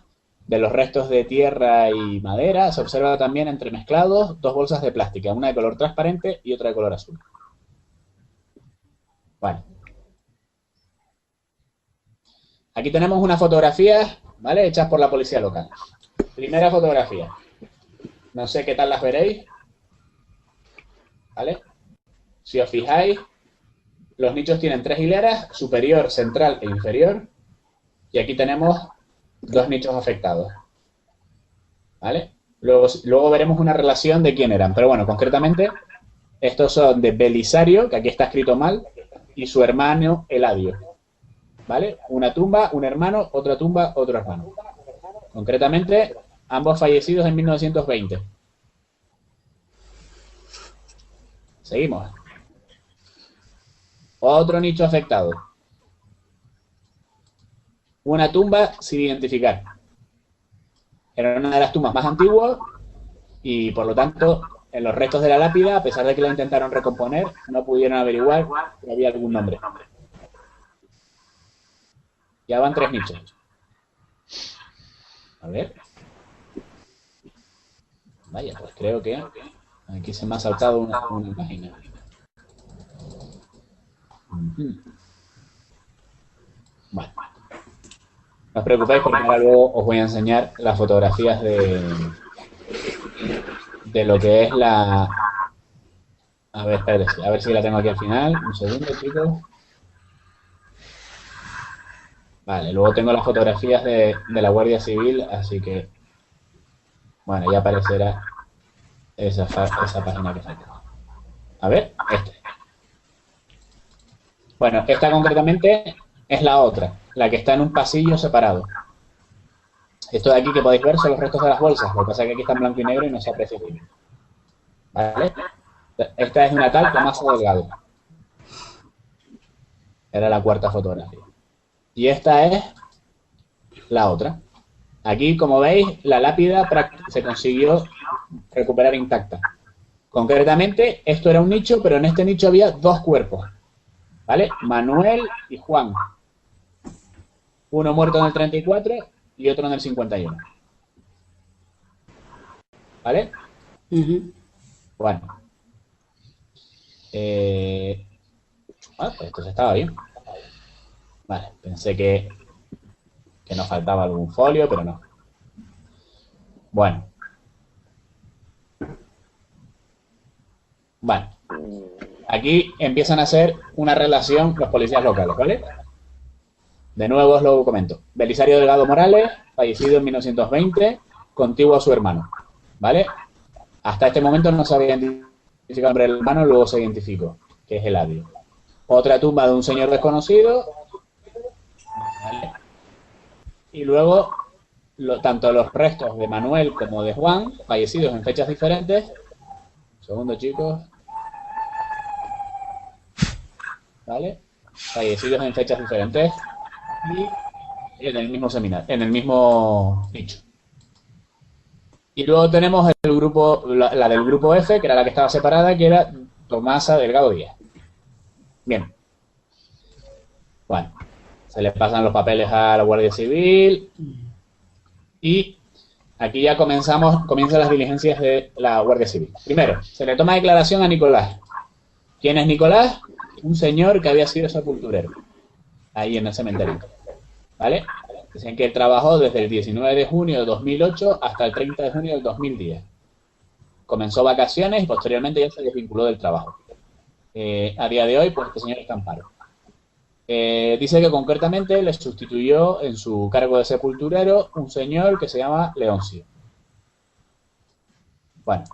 de los restos de tierra y madera, se observa también entremezclados 2 bolsas de plástica, una de color transparente y otra de color azul. Bueno. Aquí tenemos unas fotografías, ¿vale? Hechas por la policía local. Primera fotografía. No sé qué tal las veréis, ¿vale? Si os fijáis, los nichos tienen 3 hileras, superior, central e inferior. Y aquí tenemos 2 nichos afectados, ¿vale? Luego veremos una relación de quién eran. Pero bueno, concretamente, estos son de Belisario, que aquí está escrito mal, y su hermano Eladio, ¿vale? Una tumba, un hermano, otra tumba, otro hermano. Concretamente, ambos fallecidos en 1920. Seguimos. Otro nicho afectado. Una tumba sin identificar. Era una de las tumbas más antiguas y, por lo tanto, en los restos de la lápida, a pesar de que la intentaron recomponer, no pudieron averiguar si había algún nombre. Ya van 3 nichos. A ver. Vaya, pues creo que aquí se me ha saltado una página. Bueno. No os preocupéis porque ahora luego os voy a enseñar las fotografías de lo que es la... A ver, espérate, a ver si la tengo aquí al final. Un segundo, chicos. Vale, luego tengo las fotografías de la Guardia Civil, así que... Bueno, ya aparecerá esa página que falta. A ver, Bueno, esta concretamente es la otra, la que está en un pasillo separado. Esto de aquí que podéis ver son los restos de las bolsas, lo que pasa es que aquí está en blanco y negro y no se aprecia bien. ¿Vale? Esta es una tal Tomaso Delgado. Era la 4ª fotografía. Y esta es la otra. Aquí, como veis, la lápida se consiguió recuperar intacta. Concretamente, esto era un nicho, pero en este nicho había dos cuerpos, ¿vale? Manuel y Juan. Uno muerto en el 34 y otro en el 51. ¿Vale? Bueno. Pues entonces estaba bien. Vale, pensé que nos faltaba algún folio, pero no. Bueno. Vale. Aquí empiezan a hacer una relación los policías locales, ¿vale? De nuevo os lo comento. Belisario Delgado Morales, fallecido en 1920, contiguo a su hermano, ¿vale? Hasta este momento no se había identificado el nombre del hermano, luego se identificó, que es Eladio. Otra tumba de un señor desconocido, ¿vale? Y luego, tanto los restos de Manuel como de Juan, fallecidos en fechas diferentes. Un segundo, chicos. ¿Vale? Fallecidos en fechas diferentes y en el mismo seminario, en el mismo nicho. Y luego tenemos el grupo, la del grupo F, que era la que estaba separada, que era Tomasa Delgado Díaz. Bien. Bueno, se les pasan los papeles a la Guardia Civil y aquí ya comienzan las diligencias de la Guardia Civil. Primero, se le toma declaración a Nicolás. ¿Quién es Nicolás? Un señor que había sido sepulturero ahí en el cementerio, ¿vale? Dicen que él trabajó desde el 19 de junio de 2008 hasta el 30 de junio del 2010. Comenzó vacaciones y posteriormente ya se desvinculó del trabajo. A día de hoy, pues este señor está en paro. Dice que concretamente le sustituyó en su cargo de sepulturero un señor que se llama Leoncio. Bueno,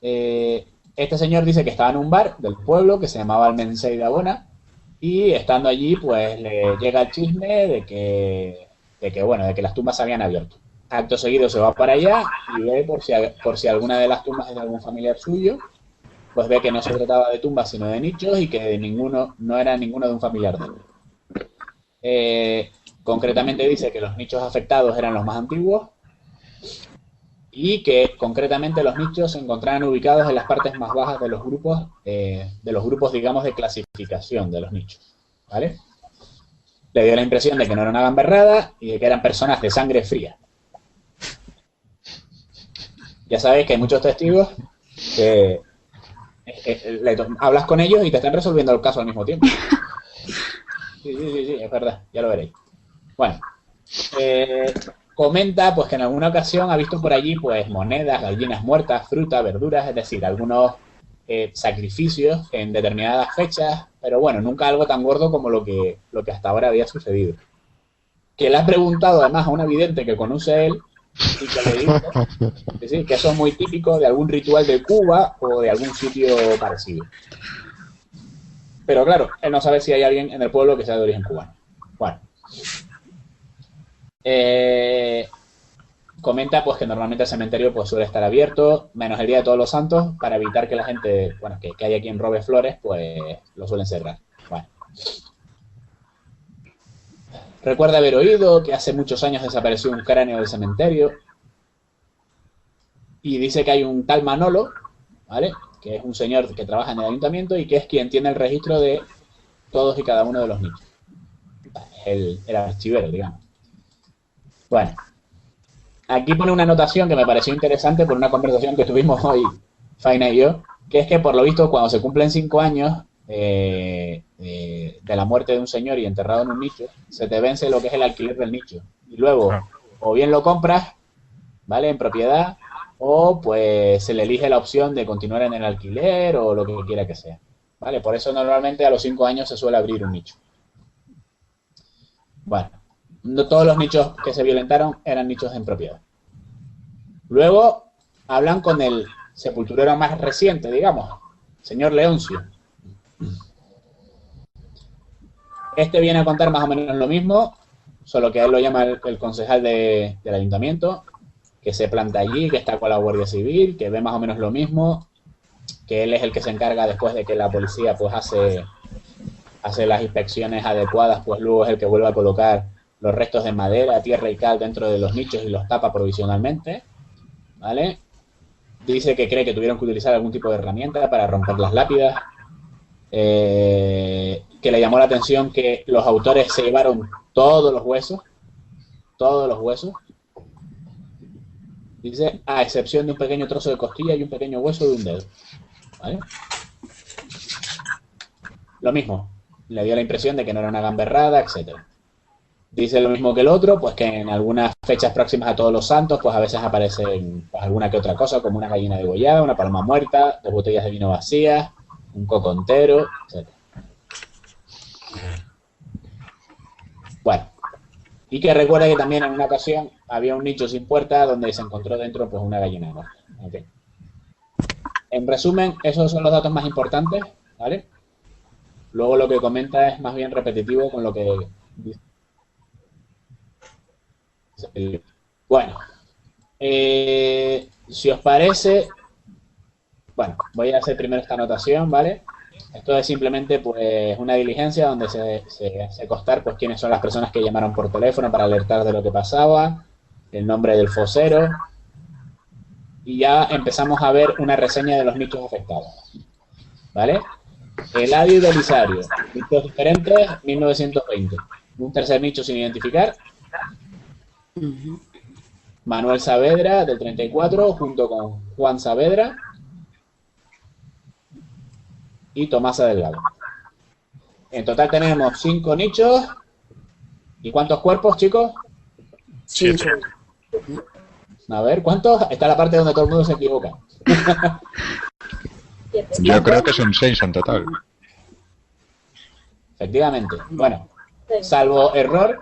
este señor dice que estaba en un bar del pueblo que se llamaba Almensei de Abona y estando allí pues le llega el chisme de que las tumbas se habían abierto. Acto seguido se va para allá y ve por si alguna de las tumbas es de algún familiar suyo, pues ve que no se trataba de tumbas sino de nichos y que no era ninguno de un familiar de él. Concretamente dice que los nichos afectados eran los más antiguos y que concretamente los nichos se encontraban ubicados en las partes más bajas de los grupos, digamos, de clasificación de los nichos, ¿vale? Le dio la impresión de que no era una gamberrada y de que eran personas de sangre fría. Ya sabéis que hay muchos testigos que hablas con ellos y te están resolviendo el caso al mismo tiempo. Sí, es verdad, ya lo veréis. Bueno, comenta pues que en alguna ocasión ha visto por allí pues monedas, gallinas muertas, fruta, verduras, es decir, algunos sacrificios en determinadas fechas, pero bueno, nunca algo tan gordo como lo que hasta ahora había sucedido. Que le ha preguntado además a una vidente que conoce a él y que le dice que eso es muy típico de algún ritual de Cuba o de algún sitio parecido. Pero claro, él no sabe si hay alguien en el pueblo que sea de origen cubano. Bueno. Comenta pues que normalmente el cementerio pues suele estar abierto, menos el Día de Todos los Santos, para evitar que la gente, bueno, que haya quien robe flores, pues lo suelen cerrar. Bueno. Recuerda haber oído que hace muchos años desapareció un cráneo del cementerio y dice que hay un tal Manolo, ¿vale?, que es un señor que trabaja en el ayuntamiento y que es quien tiene el registro de todos y cada uno de los nichos. El archivero, digamos. Bueno, aquí pone una anotación que me pareció interesante por una conversación que tuvimos hoy, Faina y yo, que es que por lo visto cuando se cumplen 5 años de la muerte de un señor y enterrado en un nicho, se te vence lo que es el alquiler del nicho. Y luego, o bien lo compras, ¿vale?, en propiedad, o pues se le elige la opción de continuar en el alquiler o lo que quiera que sea. ¿Vale? Por eso normalmente a los 5 años se suele abrir un nicho. Bueno, no todos los nichos que se violentaron eran nichos en propiedad. Luego hablan con el sepulturero más reciente, digamos, señor Leoncio. Este viene a contar más o menos lo mismo, solo que él lo llama el concejal del ayuntamiento, que se planta allí, que está con la Guardia Civil, que ve más o menos lo mismo, que él es el que se encarga después de que la policía pues hace las inspecciones adecuadas, pues luego es el que vuelve a colocar los restos de madera, tierra y cal dentro de los nichos y los tapa provisionalmente, ¿vale? Dice que cree que tuvieron que utilizar algún tipo de herramienta para romper las lápidas. Que le llamó la atención que los autores se llevaron todos los huesos. Dice, a excepción de un pequeño trozo de costilla y un pequeño hueso de un dedo. ¿Vale? Lo mismo, le dio la impresión de que no era una gamberrada, etcétera. Dice lo mismo que el otro, pues que en algunas fechas próximas a Todos los Santos, pues a veces aparecen pues, alguna que otra cosa, como una gallina degollada, una paloma muerta, 2 botellas de vino vacías, un coco entero, etc. Bueno, y que recuerda que también en una ocasión había un nicho sin puerta donde se encontró dentro pues una gallina muerta. Okay. En resumen, esos son los datos más importantes, ¿vale? Luego lo que comenta es más bien repetitivo con lo que dice. Bueno, si os parece, bueno, voy a hacer primero esta anotación, ¿vale? Esto es simplemente pues una diligencia donde se hace constar pues quiénes son las personas que llamaron por teléfono para alertar de lo que pasaba, el nombre del fosero, y ya empezamos a ver una reseña de los nichos afectados, ¿vale? Eladio y Belisario, nichos diferentes, 1920. Un tercer nicho sin identificar. Manuel Saavedra, del 34, junto con Juan Saavedra y Tomasa Delgado. En total tenemos 5 nichos. ¿Y cuántos cuerpos, chicos? 5. A ver, ¿cuántos? Está la parte donde todo el mundo se equivoca. Yo creo que son 6 en total. Efectivamente. Bueno, salvo error,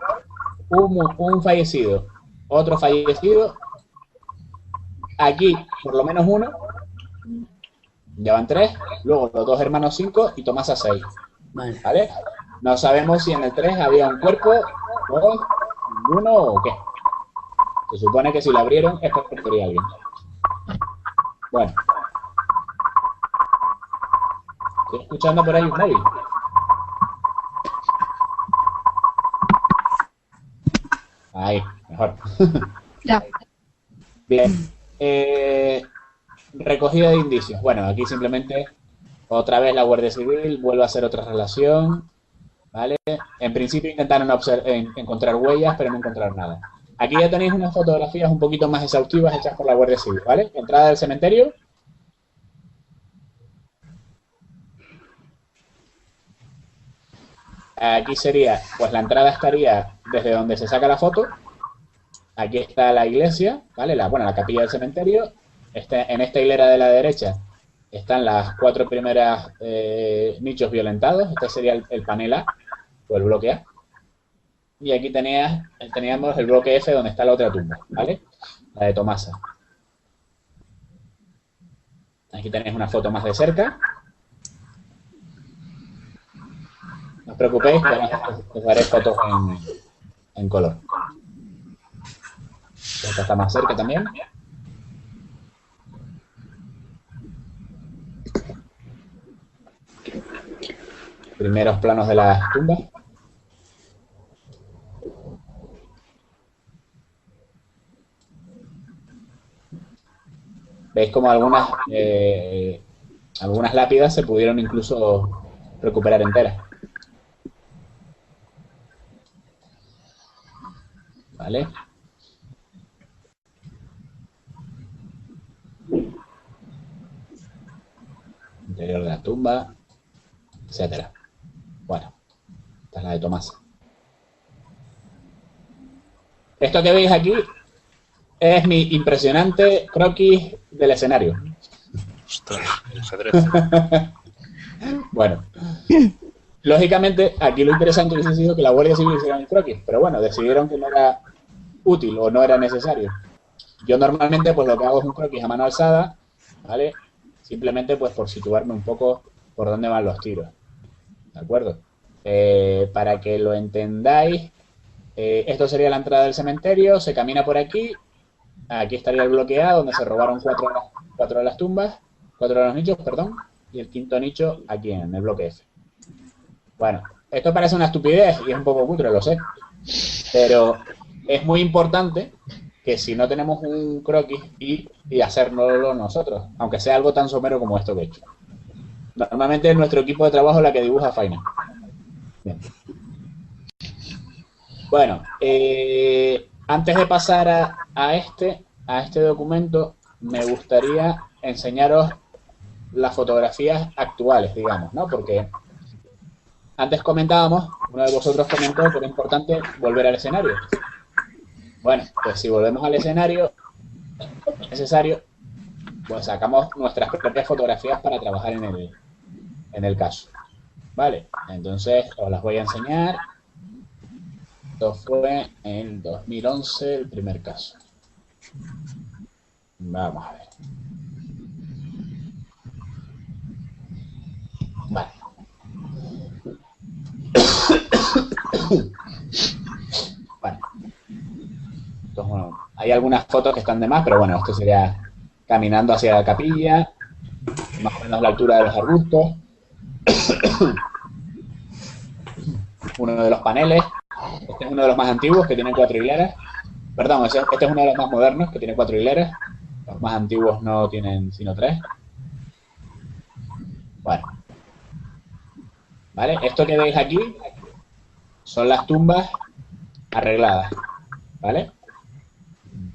un fallecido, otro fallecido, aquí por lo menos uno, ya van 3, luego los 2 hermanos 5 y Tomasa 6. ¿Vale? No sabemos si en el 3 había un cuerpo, 2, ninguno o qué. Se supone que si lo abrieron es porque quería alguien. Bueno. Estoy escuchando por ahí un móvil. Ahí, mejor. Ya. Bien. Recogida de indicios. Bueno, aquí simplemente otra vez la Guardia Civil vuelve a hacer otra relación. ¿Vale? En principio intentaron encontrar huellas, pero no encontraron nada. Aquí ya tenéis unas fotografías un poquito más exhaustivas hechas por la Guardia Civil, ¿vale? Entrada del cementerio. Aquí sería, pues la entrada estaría desde donde se saca la foto. Aquí está la iglesia, ¿vale? La capilla del cementerio. En esta hilera de la derecha están las 4 primeras nichos violentados. Este sería el panel A, o el bloque A. Y aquí teníamos el bloque F, donde está la otra tumba, ¿vale? La de Tomasa. Aquí tenéis una foto más de cerca. No os preocupéis, que os daré fotos en color. Esta está más cerca también. Primeros planos de las tumbas. Veis como algunas lápidas se pudieron incluso recuperar enteras. ¿Vale? Interior de la tumba, etcétera. Bueno, esta es la de Tomasa. Esto que veis aquí es mi impresionante croquis del escenario. Ostras, el ajedrez. Bueno, lógicamente aquí lo interesante hubiese sido que la Guardia Civil hiciera el croquis, pero bueno, decidieron que no era útil o no era necesario. Yo normalmente pues lo que hago es un croquis a mano alzada, ¿vale? Simplemente pues por situarme un poco por dónde van los tiros, ¿de acuerdo? Para que lo entendáis, esto sería la entrada del cementerio, se camina por aquí. Aquí estaría el bloque A, donde se robaron 4 de las tumbas, 4 de los nichos, perdón, y el quinto nicho aquí en el bloque F. Bueno, esto parece una estupidez y es un poco cutre, lo sé, pero es muy importante que si no tenemos un croquis y hacérnoslo nosotros, aunque sea algo tan somero como esto que he hecho. Normalmente es nuestro equipo de trabajo la que dibuja faena. Bien. Bueno, antes de pasar a este documento, me gustaría enseñaros las fotografías actuales, digamos, ¿no? Porque antes comentábamos, uno de vosotros comentó que era importante volver al escenario. Bueno, pues si volvemos al escenario necesario, pues sacamos nuestras propias fotografías para trabajar en el caso. Vale, entonces os las voy a enseñar. Esto fue en 2011 el primer caso. Vamos a ver. Vale. Vale. Entonces, bueno, hay algunas fotos que están de más, pero bueno, esto sería caminando hacia la capilla, más o menos la altura de los arbustos. Uno de los paneles. Este es uno de los más antiguos, que tiene 4 hileras. Perdón, este es uno de los más modernos, que tiene 4 hileras. Los más antiguos no tienen sino 3. Bueno. ¿Vale? Esto que veis aquí son las tumbas arregladas. ¿Vale?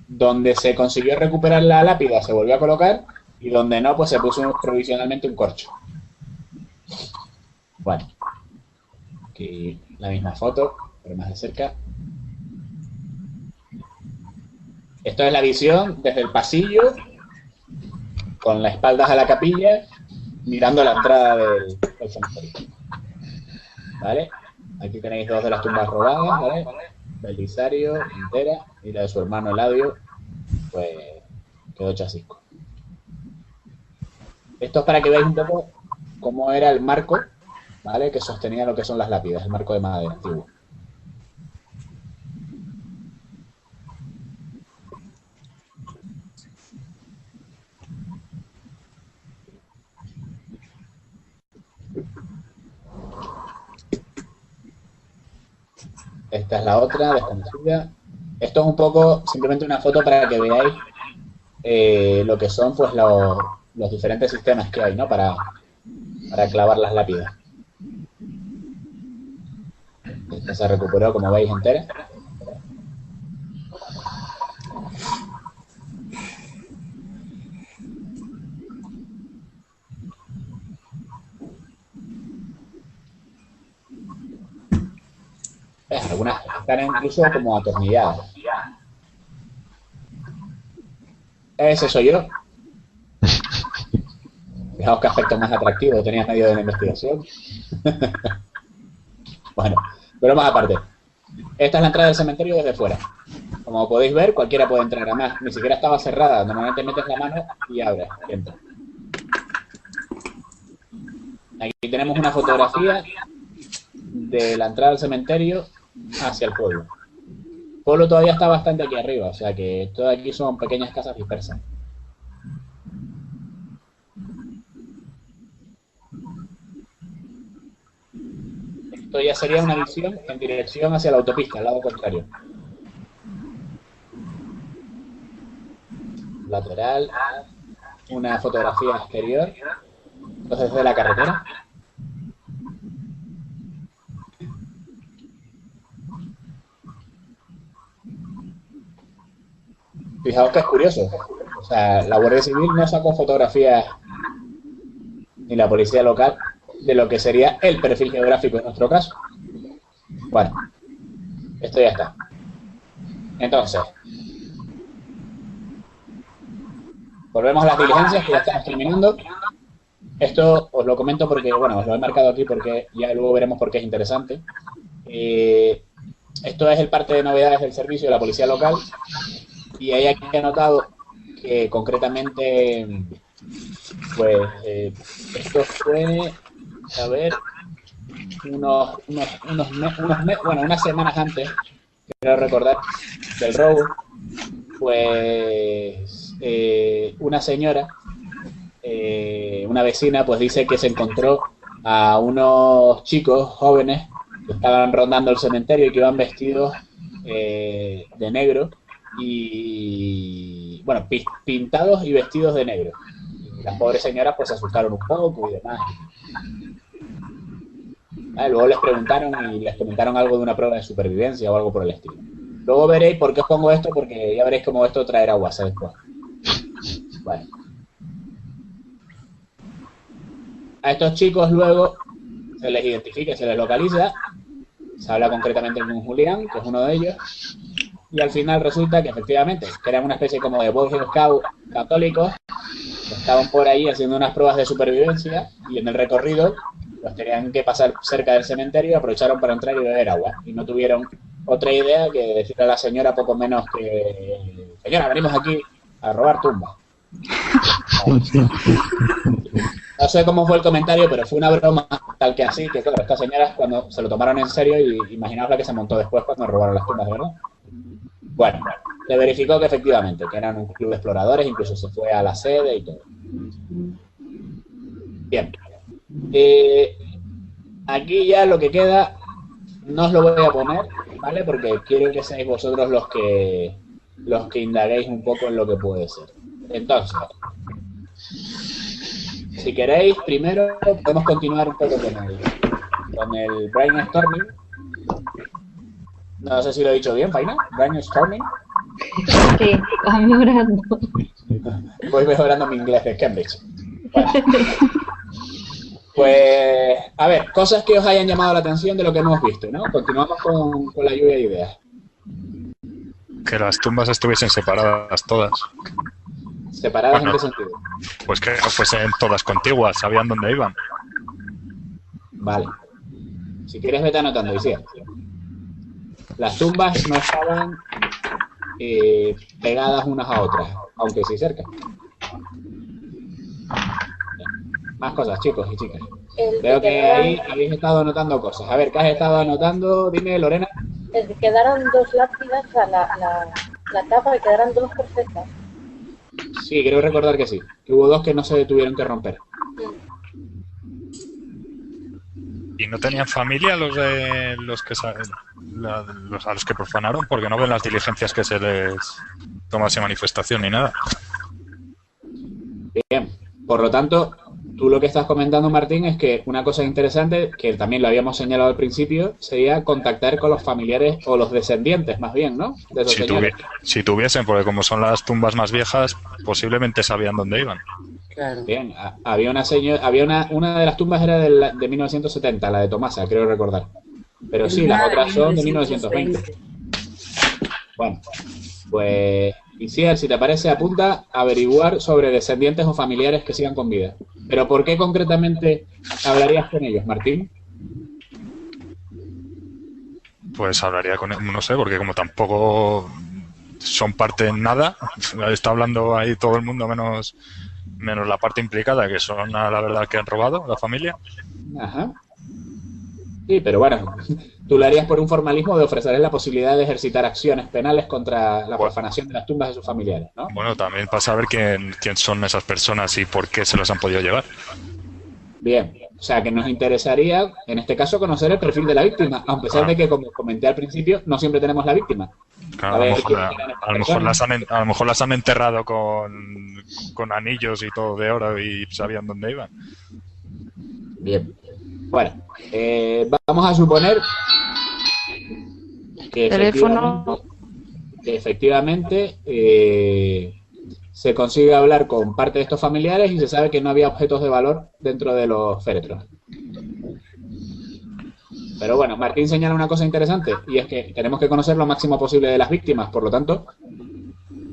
Donde se consiguió recuperar la lápida se volvió a colocar y donde no, pues se puso provisionalmente un corcho. Bueno. Aquí la misma foto, pero más de cerca. Esto es la visión desde el pasillo, con las espaldas a la capilla, mirando la entrada del cementerio. ¿Vale? Aquí tenéis 2 de las tumbas robadas, ¿vale? Belisario, entera, y la de su hermano Eladio, pues quedó chasisco. Esto es para que veáis un poco cómo era el marco, ¿vale? Que sostenía lo que son las lápidas, el marco de madera antiguo. Esta es la otra, desconocida. Esto es un poco, simplemente una foto para que veáis lo que son pues los diferentes sistemas que hay, ¿no? Para clavar las lápidas. Esta se recuperó, como veis, entera. Algunas están incluso como atornilladas. Ese soy yo. Fijaos qué aspecto más atractivo tenía en medio de la investigación. Bueno, pero más aparte. Esta es la entrada del cementerio desde fuera. Como podéis ver, cualquiera puede entrar. Además, ni siquiera estaba cerrada. Normalmente metes la mano y abres. Y entra. Aquí tenemos una fotografía de la entrada del cementerio hacia el pueblo. El pueblo todavía está bastante aquí arriba, o sea que todo aquí son pequeñas casas dispersas. Esto ya sería una visión en dirección hacia la autopista, al lado contrario. Lateral, una fotografía exterior, entonces de la carretera. Fijaos que es curioso. O sea, la Guardia Civil no sacó fotografías, ni la policía local, de lo que sería el perfil geográfico en nuestro caso. Bueno, esto ya está. Entonces, volvemos a las diligencias que ya estamos terminando. Esto os lo comento porque, bueno, os lo he marcado aquí porque ya luego veremos por qué es interesante. Esto es el parte de novedades del servicio de la policía local. Y hay aquí anotado que concretamente, pues, esto fue, a ver, unas semanas antes, quiero recordar, del robo, pues, una señora, una vecina, pues dice que se encontró a unos chicos jóvenes que estaban rondando el cementerio y que iban vestidos de negro, y bueno, pintados y vestidos de negro. Las pobres señoras pues se asustaron un poco y demás. Luego les preguntaron y les comentaron algo de una prueba de supervivencia o algo por el estilo. Luego veréis por qué os pongo esto, porque ya veréis cómo esto traerá guasa después. Bueno. A estos chicos luego se les identifica, se les localiza, se habla concretamente con Julián, que es uno de ellos, y al final resulta que efectivamente que eran una especie como de Boy Scout católicos, que estaban por ahí haciendo unas pruebas de supervivencia y en el recorrido los tenían que pasar cerca del cementerio y aprovecharon para entrar y beber agua. Y no tuvieron otra idea que decirle a la señora poco menos que: señora, venimos aquí a robar tumbas. No sé cómo fue el comentario, pero fue una broma tal que así, que claro, estas señoras cuando se lo tomaron en serio y imaginaos la que se montó después cuando robaron las tumbas, ¿verdad? Bueno, se verificó que efectivamente, que eran un club de exploradores, incluso se fue a la sede y todo. Bien. Aquí ya lo que queda, no os lo voy a poner, ¿vale? Porque quiero que seáis vosotros los que indaguéis un poco en lo que puede ser. Entonces, si queréis, primero podemos continuar un poco con el brainstorming. No sé si lo he dicho bien, Faina. Brainstorming. Sí, vas mejorando. Voy mejorando mi inglés de Cambridge. Bueno. Pues, a ver, cosas que os hayan llamado la atención de lo que hemos visto, ¿no? Continuamos con la lluvia de ideas. Que las tumbas estuviesen separadas todas. ¿Separadas Bueno, en qué sentido? pues que no fuesen todas contiguas, sabían dónde iban. Vale. Si quieres, vete anotando, Isia. Las tumbas no estaban pegadas unas a otras, aunque sí cerca. Más cosas, chicos y chicas. Veo que ahí habéis estado anotando cosas. A ver, ¿qué has estado anotando? Dime, Lorena. El que quedaran dos lápidas a la tapa, que quedaran dos perfectas. Sí, creo recordar que sí. Que hubo dos que no se tuvieron que romper. ¿Y no tenían familia los de los que a los que profanaron? Porque no ven las diligencias que se les tomase manifestación ni nada. Bien. Por lo tanto, tú lo que estás comentando, Martín, es que una cosa interesante, que también lo habíamos señalado al principio, sería contactar con los familiares o los descendientes, más bien, ¿no? De esos señores. Si tuviesen, porque como son las tumbas más viejas, posiblemente sabían dónde iban. Claro. Bien, había una de las tumbas era de 1970, la de Tomasa, creo recordar. Pero sí, las otras son de 1920. Bueno, pues, Isier, si te parece, apunta a averiguar sobre descendientes o familiares que sigan con vida. Pero ¿por qué concretamente hablarías con ellos, Martín? Pues hablaría con él, no sé, porque como tampoco son parte en nada, está hablando ahí todo el mundo menos la parte implicada, que son a la verdad que han robado la familia. Ajá. Sí, pero bueno, tú lo harías por un formalismo de ofrecerles la posibilidad de ejercitar acciones penales contra la profanación de las tumbas de sus familiares, ¿no? Bueno, también para saber quién son esas personas y por qué se los han podido llevar. Bien, o sea que nos interesaría, en este caso, conocer el perfil de la víctima, a pesar de que, como comenté al principio, no siempre tenemos la víctima. Claro, a lo mejor las han enterrado con anillos y todo de oro y sabían dónde iban. Bien. Bueno, vamos a suponer que efectivamente se consigue hablar con parte de estos familiares y se sabe que no había objetos de valor dentro de los féretros. Pero bueno, Martín señala una cosa interesante, y es que tenemos que conocer lo máximo posible de las víctimas, por lo tanto,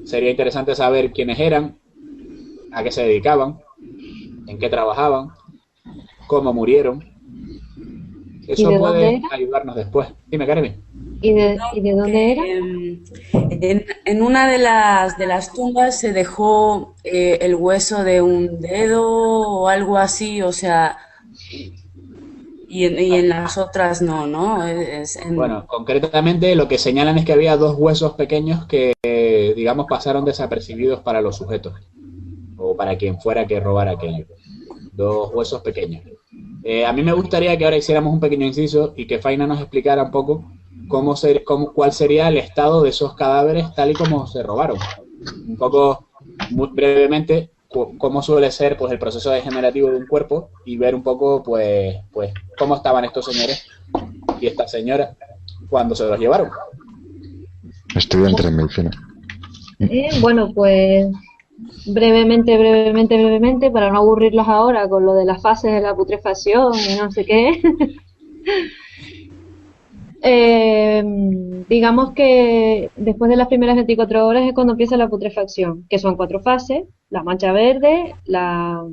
sería interesante saber quiénes eran, a qué se dedicaban, en qué trabajaban, cómo murieron. Eso puede ayudarnos después. Dime, Karen. ¿Y de dónde era? En una de las tumbas se dejó el hueso de un dedo o algo así, o sea, y en las otras no, ¿no? Bueno, concretamente lo que señalan es que había dos huesos pequeños que, digamos, pasaron desapercibidos para los sujetos, o para quien fuera que robara aquello. Dos huesos pequeños. A mí me gustaría que ahora hiciéramos un pequeño inciso y que Faina nos explicara un poco cuál sería el estado de esos cadáveres tal y como se robaron. Un poco, muy brevemente, cómo suele ser pues el proceso degenerativo de un cuerpo y ver un poco pues cómo estaban estos señores y esta señora cuando se los llevaron. Estudiantes en medicina. Bueno, pues brevemente, para no aburrirlos ahora con lo de las fases de la putrefacción y no sé qué. Digamos que después de las primeras 24 horas es cuando empieza la putrefacción, que son 4 fases: la mancha verde, la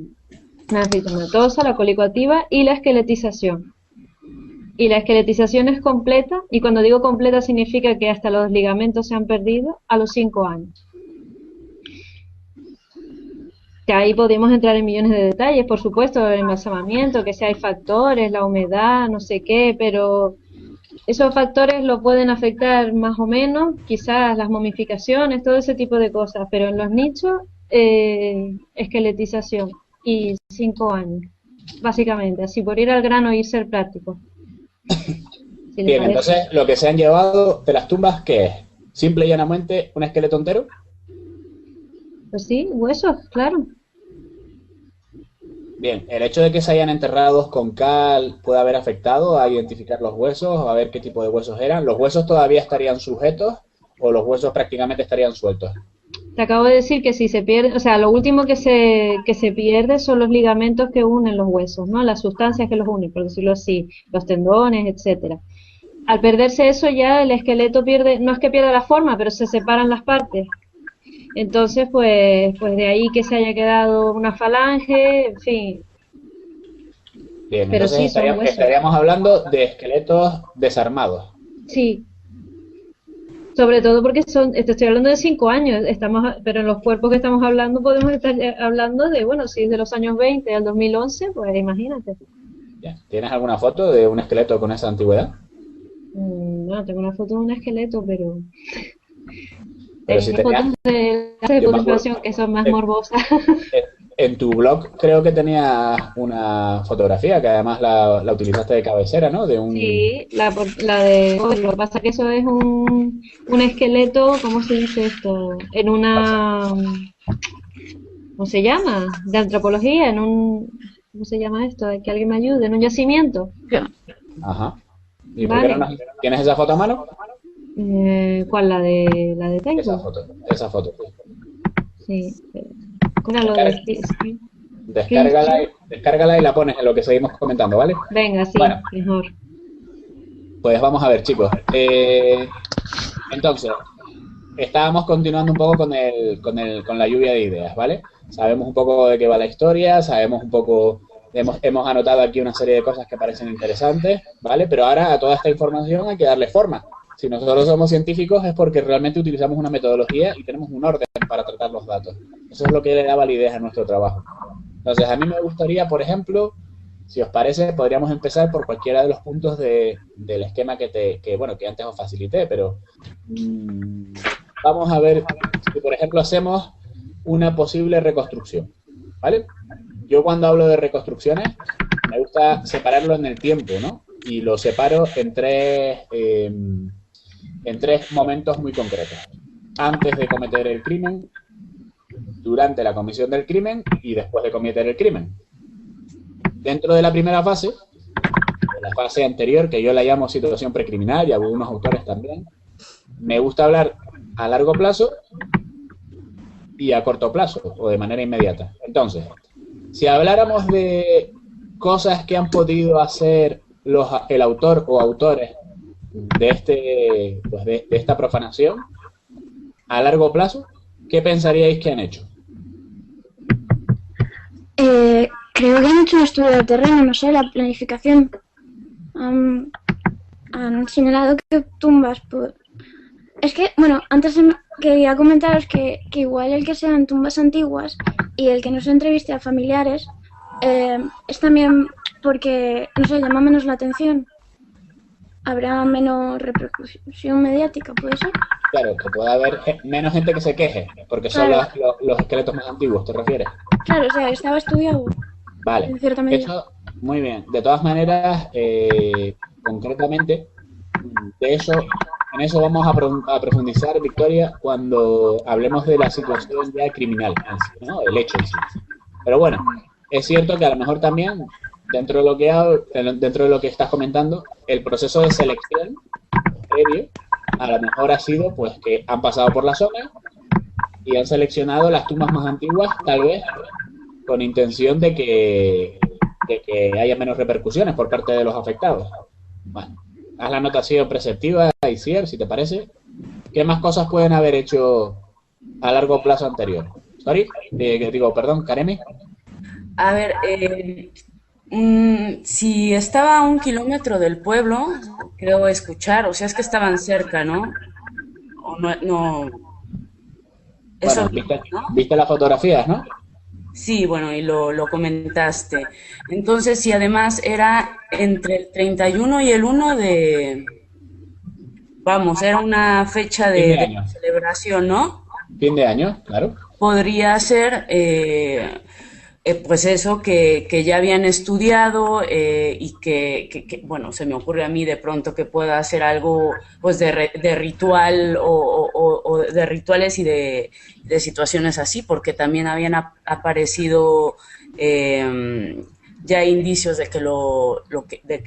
eritematosa, la colicoactiva y la esqueletización. Y la esqueletización es completa, y cuando digo completa significa que hasta los ligamentos se han perdido a los 5 años. Que ahí podemos entrar en millones de detalles, por supuesto, el embalsamamiento, que si hay factores, la humedad, no sé qué, pero esos factores lo pueden afectar más o menos, quizás las momificaciones, todo ese tipo de cosas, pero en los nichos, esqueletización y 5 años, básicamente, así por ir al grano y ser práctico. Si les Bien, parece. entonces lo que se han llevado de las tumbas, ¿qué es? Simple y llanamente un esqueleto entero. Pues sí, huesos, claro. Bien, el hecho de que se hayan enterrados con cal puede haber afectado a identificar los huesos, a ver qué tipo de huesos eran. ¿Los huesos todavía estarían sujetos o los huesos prácticamente estarían sueltos? Te acabo de decir que si se pierde, o sea, lo último que se pierde son los ligamentos que unen los huesos, ¿no? Las sustancias que los unen, por decirlo así, los tendones, etcétera. Al perderse eso ya el esqueleto pierde, no es que pierda la forma, pero se separan las partes. Entonces, pues de ahí que se haya quedado una falange, en fin. Bien, Pero entonces sí, son huesos. estaríamos hablando de esqueletos desarmados. Sí. Sobre todo porque te estoy hablando de 5 años, pero en los cuerpos que estamos hablando podemos estar hablando de, bueno, si es de los años 20 al 2011, pues imagínate. Bien. ¿Tienes alguna foto de un esqueleto con esa antigüedad? No, tengo una foto de un esqueleto, pero Pero si tengo tenías, fotos de yo me acuerdo, putrefacción que son más morbosas. en tu blog creo que tenías una fotografía que además la utilizaste de cabecera, ¿no? De un... Sí, la de... Lo que pasa es que eso es un esqueleto, ¿cómo se dice esto? En una... ¿Cómo se llama? De antropología, en un... ¿Cómo se llama esto? Que alguien me ayude, en un yacimiento. Ajá. ¿Y por qué no Vale. tienes esa foto a mano? ¿Cuál? ¿La de Taibo? Esa foto. Sí. ¿Cuál lo de... sí. Descárgala y la pones en lo que seguimos comentando, ¿vale? Venga, sí, Bueno. mejor. Pues vamos a ver, chicos. Entonces, estábamos continuando un poco con la lluvia de ideas, ¿vale? Sabemos un poco de qué va la historia, sabemos un poco, hemos anotado aquí una serie de cosas que parecen interesantes, ¿vale? Pero ahora a toda esta información hay que darle forma. Si nosotros somos científicos es porque realmente utilizamos una metodología y tenemos un orden para tratar los datos. Eso es lo que le da validez a nuestro trabajo. Entonces, a mí me gustaría, por ejemplo, si os parece, podríamos empezar por cualquiera de los puntos del esquema que antes os facilité, pero vamos a ver si, por ejemplo, hacemos una posible reconstrucción, ¿vale? Yo cuando hablo de reconstrucciones me gusta separarlo en el tiempo, ¿no? Y lo separo en tres momentos muy concretos. Antes de cometer el crimen, durante la comisión del crimen y después de cometer el crimen. Dentro de la primera fase, la fase anterior, que yo la llamo situación precriminal y algunos autores también, me gusta hablar a largo plazo y a corto plazo, o de manera inmediata. Entonces, si habláramos de cosas que han podido hacer el autor o autores de esta profanación, a largo plazo, ¿qué pensaríais que han hecho? Creo que han hecho un estudio de terreno, no sé, la planificación. Han señalado que tumbas... Es que, bueno, antes quería comentaros que igual el que sean tumbas antiguas y el que no se entreviste a familiares es también porque, no sé, llama menos la atención. Habrá menos repercusión mediática, ¿puede ser? Claro, que pueda haber menos gente que se queje, porque son Claro. los esqueletos más antiguos, ¿te refieres? Claro, o sea, estaba estudiado. Vale. En cierta medida. Eso, muy bien. De todas maneras, concretamente, de eso, en eso vamos a profundizar, Victoria, cuando hablemos de la situación ya criminal, en sí, ¿no? El hecho en sí. Pero bueno, es cierto que a lo mejor también, dentro de lo que estás comentando, el proceso de selección previo, a lo mejor ha sido pues que han pasado por la zona y han seleccionado las tumbas más antiguas, tal vez con intención de que haya menos repercusiones por parte de los afectados. Bueno, haz la anotación preceptiva, Isier, si te parece. ¿Qué más cosas pueden haber hecho a largo plazo anterior? Perdón, Karemi. A ver, si estaba a 1 kilómetro del pueblo, creo escuchar, o sea, es que estaban cerca, ¿no? O no. Eso, bueno, ¿no? ¿Viste las fotografías, no? Sí, bueno, y lo comentaste. Entonces, si además era entre el 31 y el 1 de... Vamos, era una fecha de celebración, ¿no? Fin de año, claro. Podría ser, pues eso, que ya habían estudiado y que, bueno, se me ocurre a mí de pronto que pueda ser algo pues de ritual o de rituales y de situaciones así, porque también habían aparecido ya indicios de que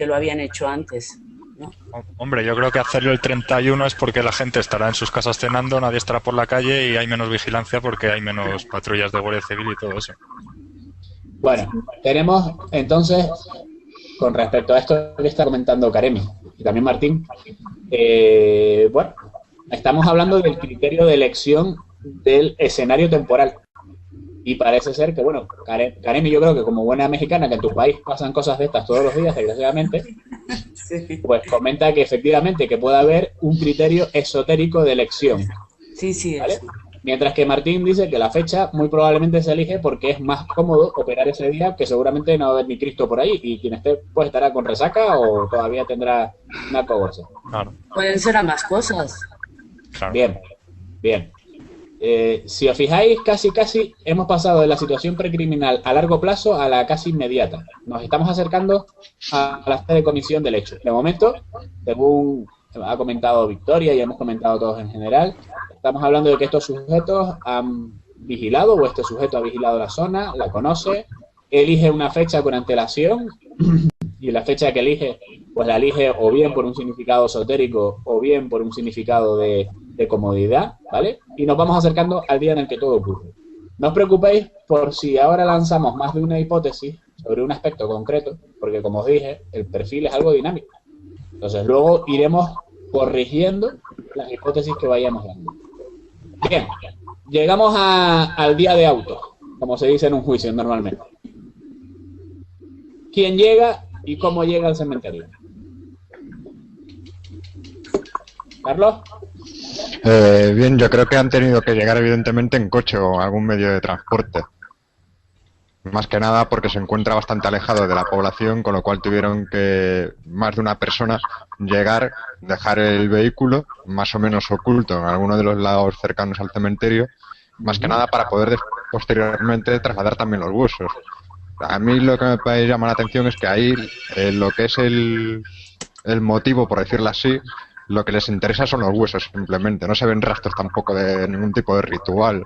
lo habían hecho antes, ¿no? Hombre, yo creo que hacerlo el 31 es porque la gente estará en sus casas cenando, nadie estará por la calle y hay menos vigilancia porque hay menos patrullas de Guardia Civil y todo eso. Bueno, tenemos entonces, con respecto a esto que está comentando Karemi y también Martín, bueno, estamos hablando del criterio de elección del escenario temporal. Y parece ser que, bueno, Karemi, yo creo que como buena mexicana, que en tu país pasan cosas de estas todos los días, desgraciadamente, sí, pues comenta que efectivamente que puede haber un criterio esotérico de elección. Sí, ¿vale? Mientras que Martín dice que la fecha muy probablemente se elige porque es más cómodo operar ese día, que seguramente no va a haber ni Cristo por ahí, y quien esté pues estará con resaca o todavía tendrá una cogosa. Claro. Pueden ser ambas cosas. Claro. Bien. Si os fijáis, casi hemos pasado de la situación precriminal a largo plazo a la casi inmediata. Nos estamos acercando a la fase de comisión del hecho. De momento, según ha comentado Victoria y hemos comentado todos en general, estamos hablando de que estos sujetos han vigilado, o este sujeto ha vigilado la zona, la conoce, elige una fecha con antelación y la fecha que elige, pues la elige o bien por un significado esotérico o bien por un significado de comodidad, ¿vale? Y nos vamos acercando al día en el que todo ocurre. No os preocupéis por si ahora lanzamos más de una hipótesis sobre un aspecto concreto, porque como os dije, el perfil es algo dinámico. Entonces luego iremos corrigiendo las hipótesis que vayamos dando. Bien, llegamos al día de auto, como se dice en un juicio normalmente. ¿Quién llega y cómo llega al cementerio? ¿Carlos? Bien, yo creo que han tenido que llegar evidentemente en coche o algún medio de transporte. Más que nada porque se encuentra bastante alejado de la población, con lo cual tuvieron que más de una persona llegar, dejar el vehículo más o menos oculto en alguno de los lados cercanos al cementerio, más que nada para poder posteriormente trasladar también los huesos. A mí lo que me puede llamar la atención es que ahí lo que es el motivo, por decirlo así, lo que les interesa son los huesos simplemente. No se ven rastros tampoco de ningún tipo de ritual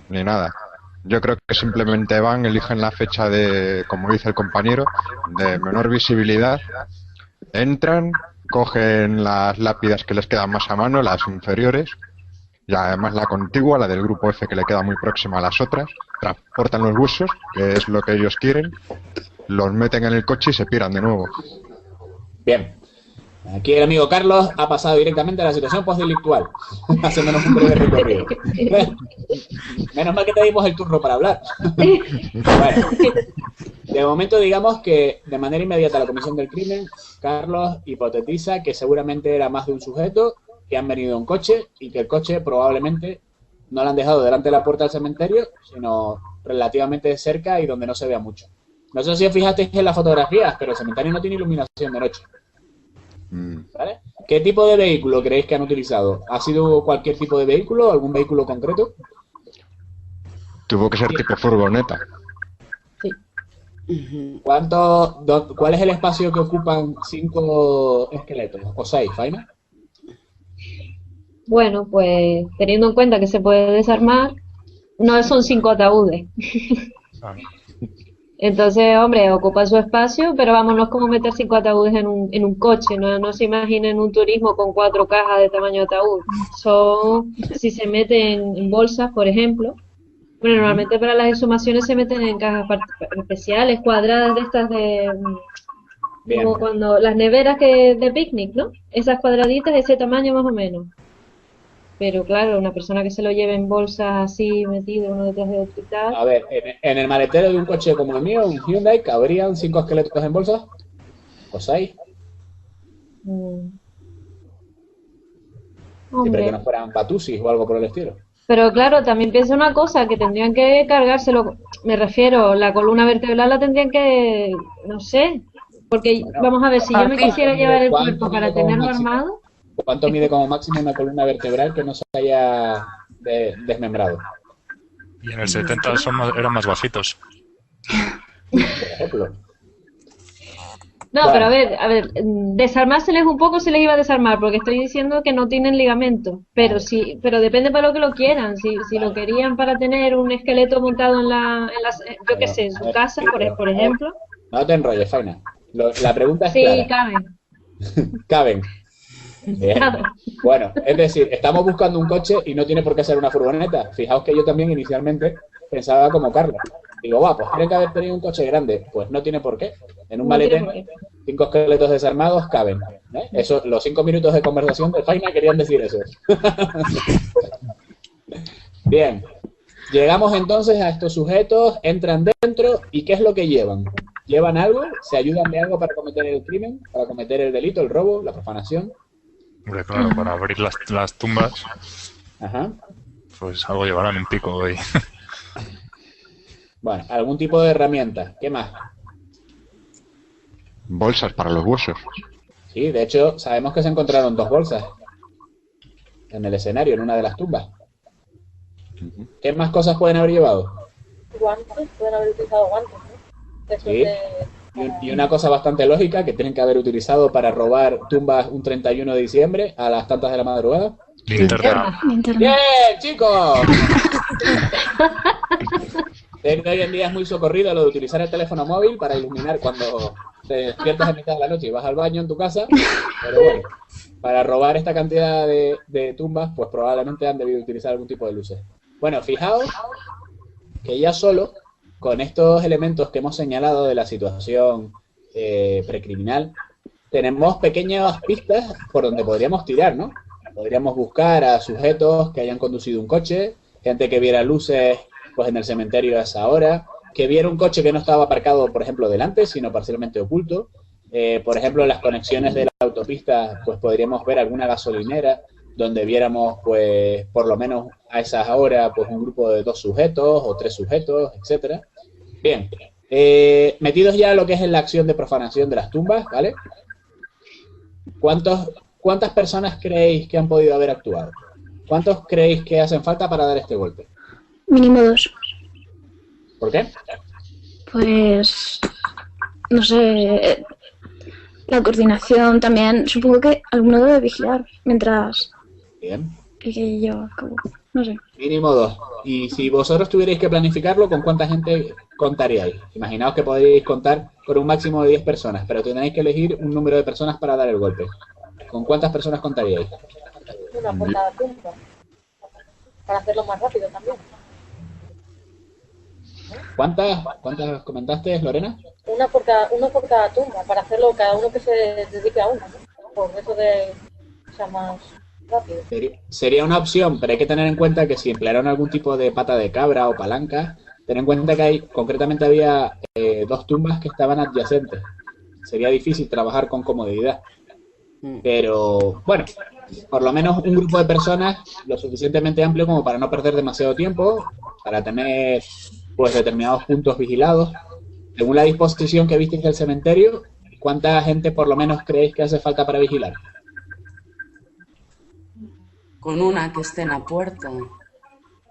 ni nada. Yo creo que simplemente van, eligen la fecha de, como dice el compañero, de menor visibilidad, entran, cogen las lápidas que les quedan más a mano, las inferiores, y además la contigua, la del grupo F que le queda muy próxima a las otras, transportan los huesos, que es lo que ellos quieren, los meten en el coche y se piran de nuevo. Bien. Aquí el amigo Carlos ha pasado directamente a la situación postdelictual, haciéndonos un breve recorrido. Menos mal que te dimos el turno para hablar. Bueno, de momento digamos que de manera inmediata la comisión del crimen, Carlos hipotetiza que seguramente era más de un sujeto, que han venido en coche y que el coche probablemente no lo han dejado delante de la puerta del cementerio, sino relativamente cerca y donde no se vea mucho. No sé si os fijasteis en las fotografías, pero el cementerio no tiene iluminación de noche. ¿Vale? ¿Qué tipo de vehículo creéis que han utilizado? ¿Ha sido cualquier tipo de vehículo? ¿Algún vehículo concreto? Tuvo que ser tipo furgoneta. Sí. ¿Cuál es el espacio que ocupan 5 esqueletos? ¿O 6, Faina? Bueno, pues teniendo en cuenta que se puede desarmar, no son 5 ataúdes. Claro. Entonces, hombre, ocupa su espacio, pero vamos, no es como meter 5 ataúdes en un coche, no se imaginen un turismo con 4 cajas de tamaño ataúd. Son, si se meten en bolsas, por ejemplo, bueno, normalmente para las exhumaciones se meten en cajas especiales, cuadradas de estas Bien. como cuando las neveras que de picnic, ¿no? Esas cuadraditas, ese tamaño más o menos. Pero claro, una persona que se lo lleve en bolsas así, metido uno detrás de otro y tal. A ver, en el maletero de un coche como el mío, un Hyundai, ¿cabrían 5 esqueletos en bolsa? ¿O 6? mm, Siempre que Hombre. no fueran Batusis o algo por el estilo. Pero claro, también pienso una cosa, que tendrían que cargárselo, me refiero, la columna vertebral la tendrían que, no sé, porque Bueno, vamos a ver, si yo me partir. quisiera llevar el ¿Cuánto cuerpo para mide como tenerlo máximo? armado, ¿Cuánto mide como máximo una columna vertebral que no se haya desmembrado? Y en el 70 eran más bajitos. Por ejemplo. no, Bueno. pero a ver, desarmárseles un poco se les iba a desarmar, porque estoy diciendo que no tienen ligamento, pero sí, pero depende para lo que lo quieran, si lo querían para tener un esqueleto montado yo qué sé, en su casa, por ejemplo, No te enrolles, Faina. La pregunta es sí, clara. caben. ¿Caben? Bien. Claro. Bueno, es decir, estamos buscando un coche y no tiene por qué ser una furgoneta. Fijaos que yo también inicialmente pensaba como Carlos. Digo, va, pues tiene que haber tenido un coche grande. Pues no tiene por qué. En un No tiene maletero, por qué. 5 esqueletos desarmados caben. ¿Eh? Eso, los 5 minutos de conversación de Faina querían decir eso. Bien. Llegamos entonces a estos sujetos, entran dentro y ¿qué es lo que llevan? ¿Llevan algo? ¿Se ayudan de algo para cometer el crimen? ¿Para cometer el delito, el robo, la profanación? Hombre, claro, para abrir las tumbas, Ajá. pues algo llevarán, un pico y... Bueno, algún tipo de herramienta. ¿Qué más? Bolsas para los huesos. Sí, de hecho, sabemos que se encontraron 2 bolsas en el escenario, en una de las tumbas. ¿Qué más cosas pueden haber llevado? Guantes, pueden haber utilizado guantes, ¿no? De esos Sí. de- Y una cosa bastante lógica que tienen que haber utilizado para robar tumbas un 31 de diciembre a las tantas de la madrugada. Linterna. ¡Bien, chicos! Hoy en día es muy socorrido lo de utilizar el teléfono móvil para iluminar cuando te despiertas a mitad de la noche y vas al baño en tu casa. Pero bueno, para robar esta cantidad de tumbas, pues probablemente han debido utilizar algún tipo de luces. Bueno, fijaos que ya solo con estos elementos que hemos señalado de la situación precriminal, tenemos pequeñas pistas por donde podríamos tirar, ¿no? Podríamos buscar a sujetos que hayan conducido un coche, gente que viera luces pues en el cementerio a esa hora, que viera un coche que no estaba aparcado, por ejemplo, delante, sino parcialmente oculto. Por ejemplo, en las conexiones de la autopista, pues podríamos ver alguna gasolinera donde viéramos, pues, por lo menos a esas horas, pues un grupo de 2 sujetos o 3 sujetos, etcétera. Bien, metidos ya en lo que es en la acción de profanación de las tumbas, ¿vale? ¿Cuántas personas creéis que han podido haber actuado? ¿Cuántos creéis que hacen falta para dar este golpe? Mínimo 2. ¿Por qué? Pues, no sé, la coordinación también. Supongo que alguno debe vigilar mientras Bien. el que lleva a cabo. No sé. Mínimo 2. Y si vosotros tuvierais que planificarlo, ¿con cuánta gente contaríais? Imaginaos que podéis contar con un máximo de 10 personas, pero tenéis que elegir un número de personas para dar el golpe. ¿Con cuántas personas contaríais? una por cada tumba. Para hacerlo más rápido también. ¿Cuántas comentaste, Lorena? Uno por cada tumba, para hacerlo cada uno que se dedique a una, ¿no? Por eso de que sea más rápido. Sería una opción, pero hay que tener en cuenta que si emplearon algún tipo de pata de cabra o palanca, ten en cuenta que concretamente había 2 tumbas que estaban adyacentes. Sería difícil trabajar con comodidad. Pero, bueno, por lo menos un grupo de personas lo suficientemente amplio como para no perder demasiado tiempo, para tener pues determinados puntos vigilados. Según la disposición que visteis del cementerio, ¿cuánta gente por lo menos creéis que hace falta para vigilar? Con una que esté en la puerta.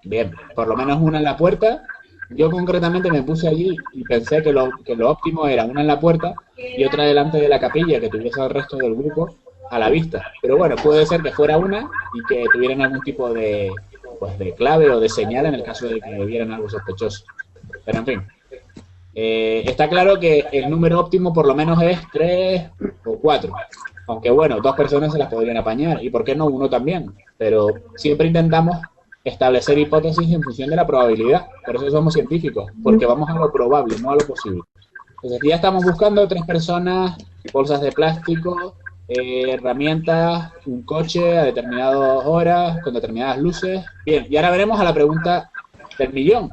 Bien, por lo menos una en la puerta. Yo concretamente me puse allí y pensé que lo óptimo era una en la puerta y otra delante de la capilla, que tuviese el resto del grupo, a la vista. Pero bueno, puede ser que fuera una y que tuvieran algún tipo de, pues, de clave o de señal en el caso de que vieran algo sospechoso. Pero en fin, está claro que el número óptimo por lo menos es 3 o 4. Aunque bueno, 2 personas se las podrían apañar. Y por qué no, uno también. Pero siempre intentamos establecer hipótesis en función de la probabilidad. Por eso somos científicos, porque vamos a lo probable, no a lo posible. Entonces ya estamos buscando 3 personas, bolsas de plástico, herramientas, un coche a determinadas horas, con determinadas luces. Bien, y ahora veremos a la pregunta del millón.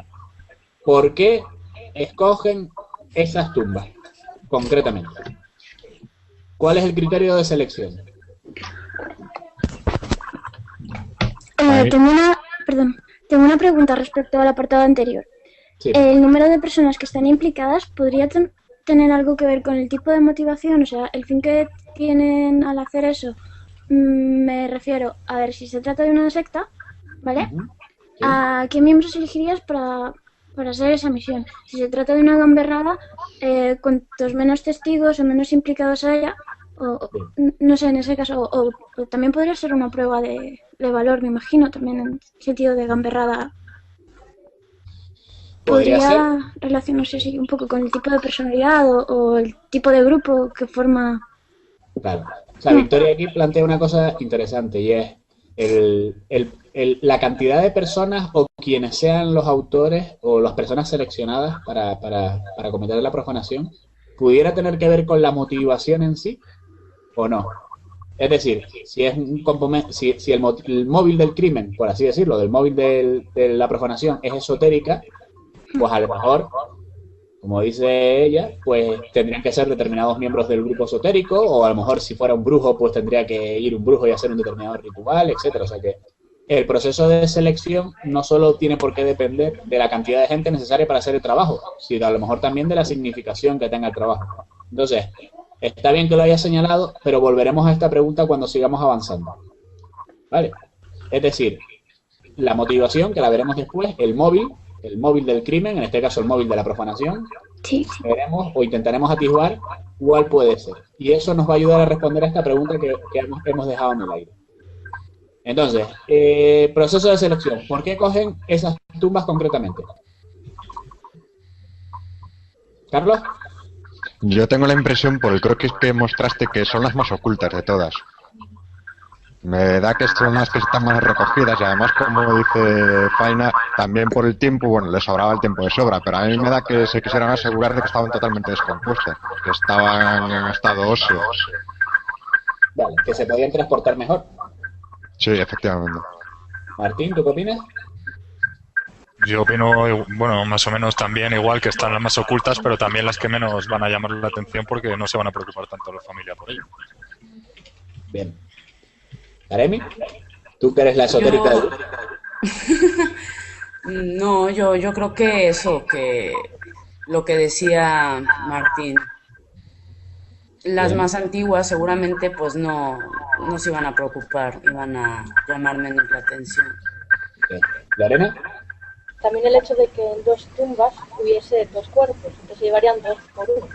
¿Por qué escogen esas tumbas, concretamente? ¿Cuál es el criterio de selección? Tengo una pregunta respecto al apartado anterior. Sí. ¿El número de personas que están implicadas podría tener algo que ver con el tipo de motivación? O sea, el fin que tienen al hacer eso. Me refiero, a ver, si se trata de una secta, ¿vale? Sí. ¿A qué miembros elegirías para hacer esa misión? Si se trata de una gamberrada, cuantos menos testigos o menos implicados haya, o no sé, en ese caso, o también podría ser una prueba de valor, me imagino, también en sentido de gamberrada. Podría relacionarse así un poco con el tipo de personalidad o el tipo de grupo que forma. Claro. O sea, Victoria aquí plantea una cosa interesante y es la cantidad de personas o quienes sean los autores o las personas seleccionadas para cometer la profanación, ¿pudiera tener que ver con la motivación en sí o no? Es decir, si es si el móvil del crimen, por así decirlo, del móvil de la profanación es esotérica, pues a lo mejor, como dice ella, pues tendrían que ser determinados miembros del grupo esotérico, o a lo mejor si fuera un brujo, pues tendría que ir un brujo y hacer un determinado ritual, etcétera. O sea que el proceso de selección no solo tiene por qué depender de la cantidad de gente necesaria para hacer el trabajo, sino a lo mejor también de la significación que tenga el trabajo. Entonces, está bien que lo haya señalado, pero volveremos a esta pregunta cuando sigamos avanzando. ¿Vale? Es decir, la motivación, que la veremos después, el móvil del crimen, en este caso el móvil de la profanación, sí. Veremos o intentaremos atisbar cuál puede ser. Y eso nos va a ayudar a responder a esta pregunta que hemos dejado en el aire. Entonces, proceso de selección. ¿Por qué cogen esas tumbas concretamente? ¿Carlos? Yo tengo la impresión, por el croquis que mostraste, que son las más ocultas de todas. Me da que son las que están más recogidas y además, como dice Faina, también por el tiempo, bueno, les sobraba el tiempo de sobra, pero a mí me da que se quisieran asegurar de que estaban totalmente descompuestas, que estaban en estado óseo. Vale, que se podían transportar mejor. Sí, efectivamente. Martín, ¿tú qué opinas? Yo opino, bueno, más o menos también igual, que están las más ocultas, pero también las que menos van a llamar la atención porque no se van a preocupar tanto la familia por ello. Bien. Karemi, ¿tú que eres la esotérica? No, yo creo que eso, que lo que decía Martín, las Bien. más antiguas seguramente pues no se iban a preocupar, iban a llamar menos la atención. ¿Lorena? También el hecho de que en 2 tumbas hubiese 2 cuerpos, entonces se llevarían 2 por 1.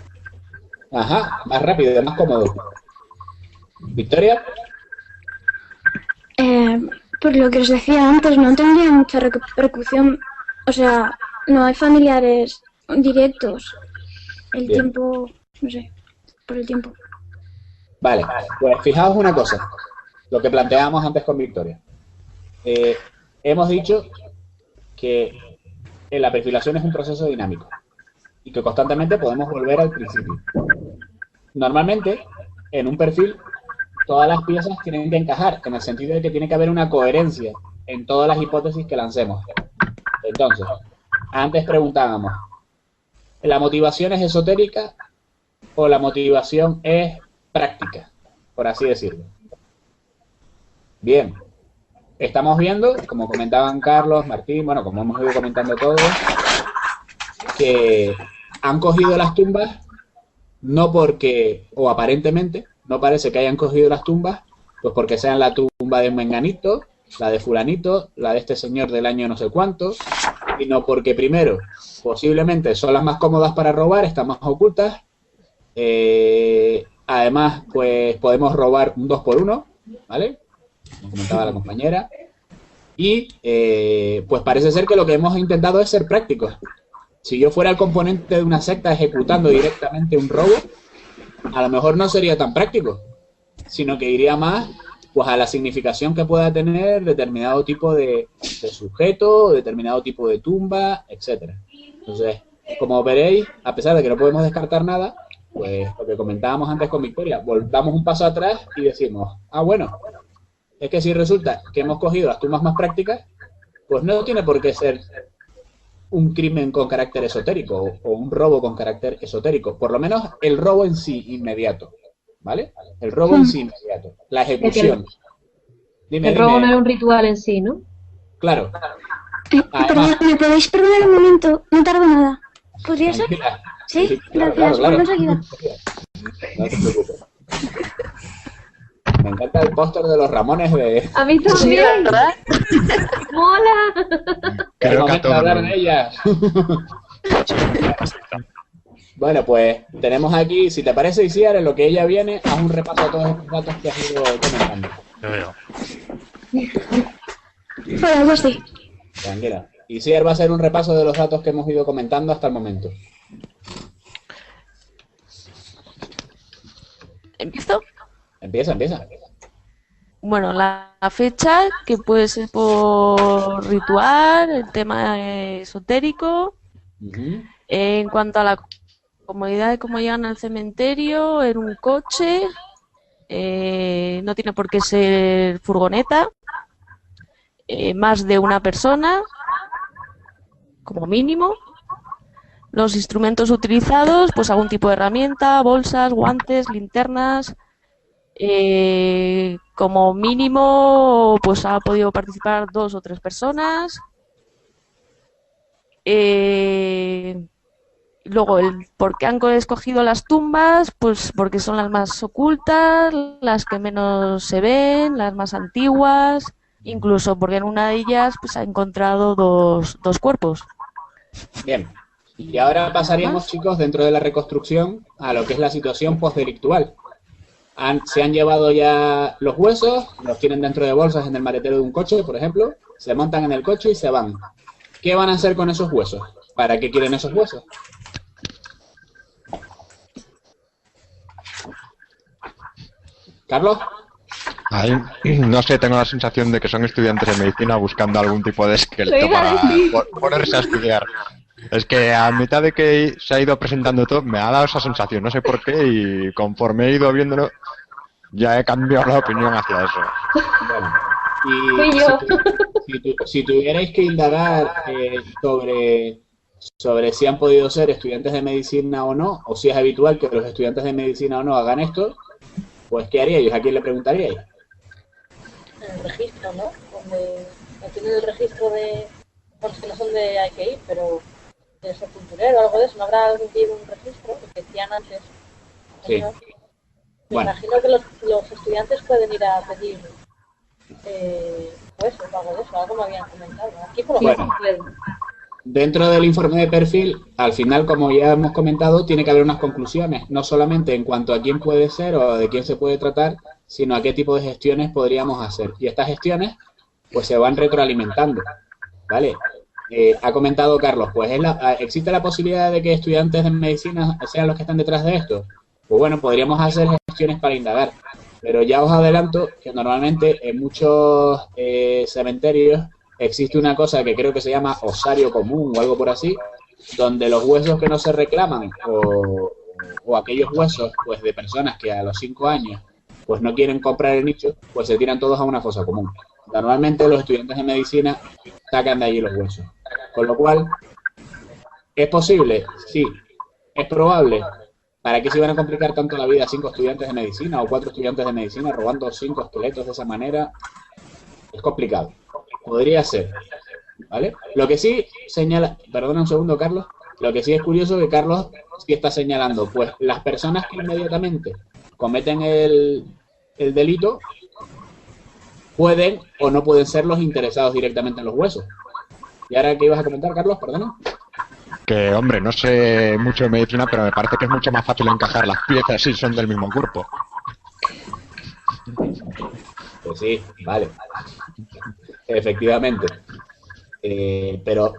Ajá, más rápido, más cómodo. ¿Victoria? Por lo que os decía antes, no tendría mucha repercusión. O sea, no hay familiares directos. El Bien. tiempo, no sé, por el tiempo. Vale, pues fijaos una cosa, lo que planteábamos antes con Victoria. Hemos dicho que la perfilación es un proceso dinámico y que constantemente podemos volver al principio. Normalmente, en un perfil, todas las piezas tienen que encajar, en el sentido de que tiene que haber una coherencia en todas las hipótesis que lancemos. Entonces, antes preguntábamos, ¿la motivación es esotérica o la motivación es práctica, por así decirlo? Bien, estamos viendo, como comentaban Carlos, Martín, bueno, como hemos ido comentando todos, que han cogido las tumbas no porque, o aparentemente, no parece que hayan cogido las tumbas, pues porque sean la tumba de Menganito, la de Fulanito, la de este señor del año no sé cuánto, sino porque primero, posiblemente son las más cómodas para robar, están más ocultas, Además, pues podemos robar un 2x1, ¿vale? Como comentaba la compañera. Y pues parece ser que lo que hemos intentado es ser prácticos. Si yo fuera el componente de una secta ejecutando directamente un robo, a lo mejor no sería tan práctico, sino que iría más pues a la significación que pueda tener determinado tipo de sujeto, determinado tipo de tumba, etcétera. Entonces, como veréis, a pesar de que no podemos descartar nada, pues lo que comentábamos antes con Victoria, damos un paso atrás y decimos, ah, bueno, es que si resulta que hemos cogido las tumbas más prácticas, pues no tiene por qué ser un crimen con carácter esotérico o un robo con carácter esotérico, por lo menos el robo en sí inmediato, ¿vale? El robo en sí inmediato, la ejecución. El robo no era un ritual en sí, ¿no? Claro. Perdón, ¿me podéis perdonar un momento? No tardo nada. ¿Podría ser? Sí, Sí, claro, gracias. claro. Vuelvo enseguida. No te preocupes. Me encanta el póster de los Ramones de... A mí también. ¡Mola! Creo que a de todos. hablar de ellas. Bueno, pues tenemos aquí, si te parece, Isiar, en lo que ella viene, haz un repaso a todos estos datos que has ido comentando. Yo veo. Hola, Gusti. Tranquila. Isiar va a hacer un repaso de los datos que hemos ido comentando hasta el momento. ¿Empiezo? Empieza. Bueno, la fecha, que puede ser por ritual, el tema esotérico. Ujú. En cuanto a la comodidad de cómo llegan al cementerio, en un coche, no tiene por qué ser furgoneta, más de una persona, como mínimo. Los instrumentos utilizados, pues algún tipo de herramienta, bolsas, guantes, linternas. Como mínimo, pues ha podido participar 2 o 3 personas. Luego, el por qué han escogido las tumbas, pues porque son las más ocultas, las que menos se ven, las más antiguas, incluso porque en una de ellas pues ha encontrado dos cuerpos. Bien. Y ahora pasaríamos, chicos, dentro de la reconstrucción, a lo que es la situación postdelictual. Se han llevado ya los huesos, los tienen dentro de bolsas en el maletero de un coche, por ejemplo, se montan en el coche y se van. ¿Qué van a hacer con esos huesos? ¿Para qué quieren esos huesos? ¿Carlos? Ahí, no sé, tengo la sensación de que son estudiantes de medicina buscando algún tipo de Lo esqueleto iba a para decir. ponerse a estudiar. Es que a mitad de que se ha ido presentando todo, me ha dado esa sensación, no sé por qué, y conforme he ido viéndolo, ya he cambiado la opinión hacia eso. Bueno, Fui yo. si tuvierais que indagar sobre si han podido ser estudiantes de medicina o no, o si es habitual que los estudiantes de medicina o no hagan esto, pues ¿qué haríais? ¿A quién le preguntaríais? En el registro, ¿no? Donde no tienen el registro de... Bueno, es que no son de hay que ir, pero de sepulturero o algo de eso. ¿No habrá alguien que lleve un registro? Porque decían antes. Sí. ¿no? Me Bueno. imagino que los estudiantes pueden ir a pedir pues o algo de eso. Algo me habían comentado. Aquí por lo Bueno. menos. Dentro del informe de perfil, al final, como ya hemos comentado, tiene que haber unas conclusiones, no solamente en cuanto a quién puede ser o de quién se puede tratar, sino a qué tipo de gestiones podríamos hacer. Y estas gestiones, pues se van retroalimentando, ¿vale? Ha comentado Carlos, pues ¿existe la posibilidad de que estudiantes de medicina sean los que están detrás de esto? Pues bueno, podríamos hacer gestiones para indagar, pero ya os adelanto que normalmente en muchos cementerios existe una cosa que creo que se llama osario común o algo por así, donde los huesos que no se reclaman o aquellos huesos pues de personas que a los 5 años pues no quieren comprar el nicho, pues se tiran todos a una fosa común. Normalmente los estudiantes de medicina sacan de allí los huesos. Con lo cual, ¿es posible? Sí. ¿Es probable? ¿Para qué se iban a complicar tanto la vida 5 estudiantes de medicina o 4 estudiantes de medicina robando 5 esqueletos de esa manera? Es complicado. Podría ser, ¿vale? Lo que sí señala, perdona un segundo, Carlos, lo que sí es curioso que Carlos sí está señalando, pues las personas que inmediatamente cometen el delito pueden o no pueden ser los interesados directamente en los huesos. ¿Y ahora qué ibas a comentar, Carlos? Perdona. que, hombre, no sé mucho de medicina, pero me parece que es mucho más fácil encajar las piezas si son del mismo cuerpo. Pues sí, vale. Efectivamente. Pero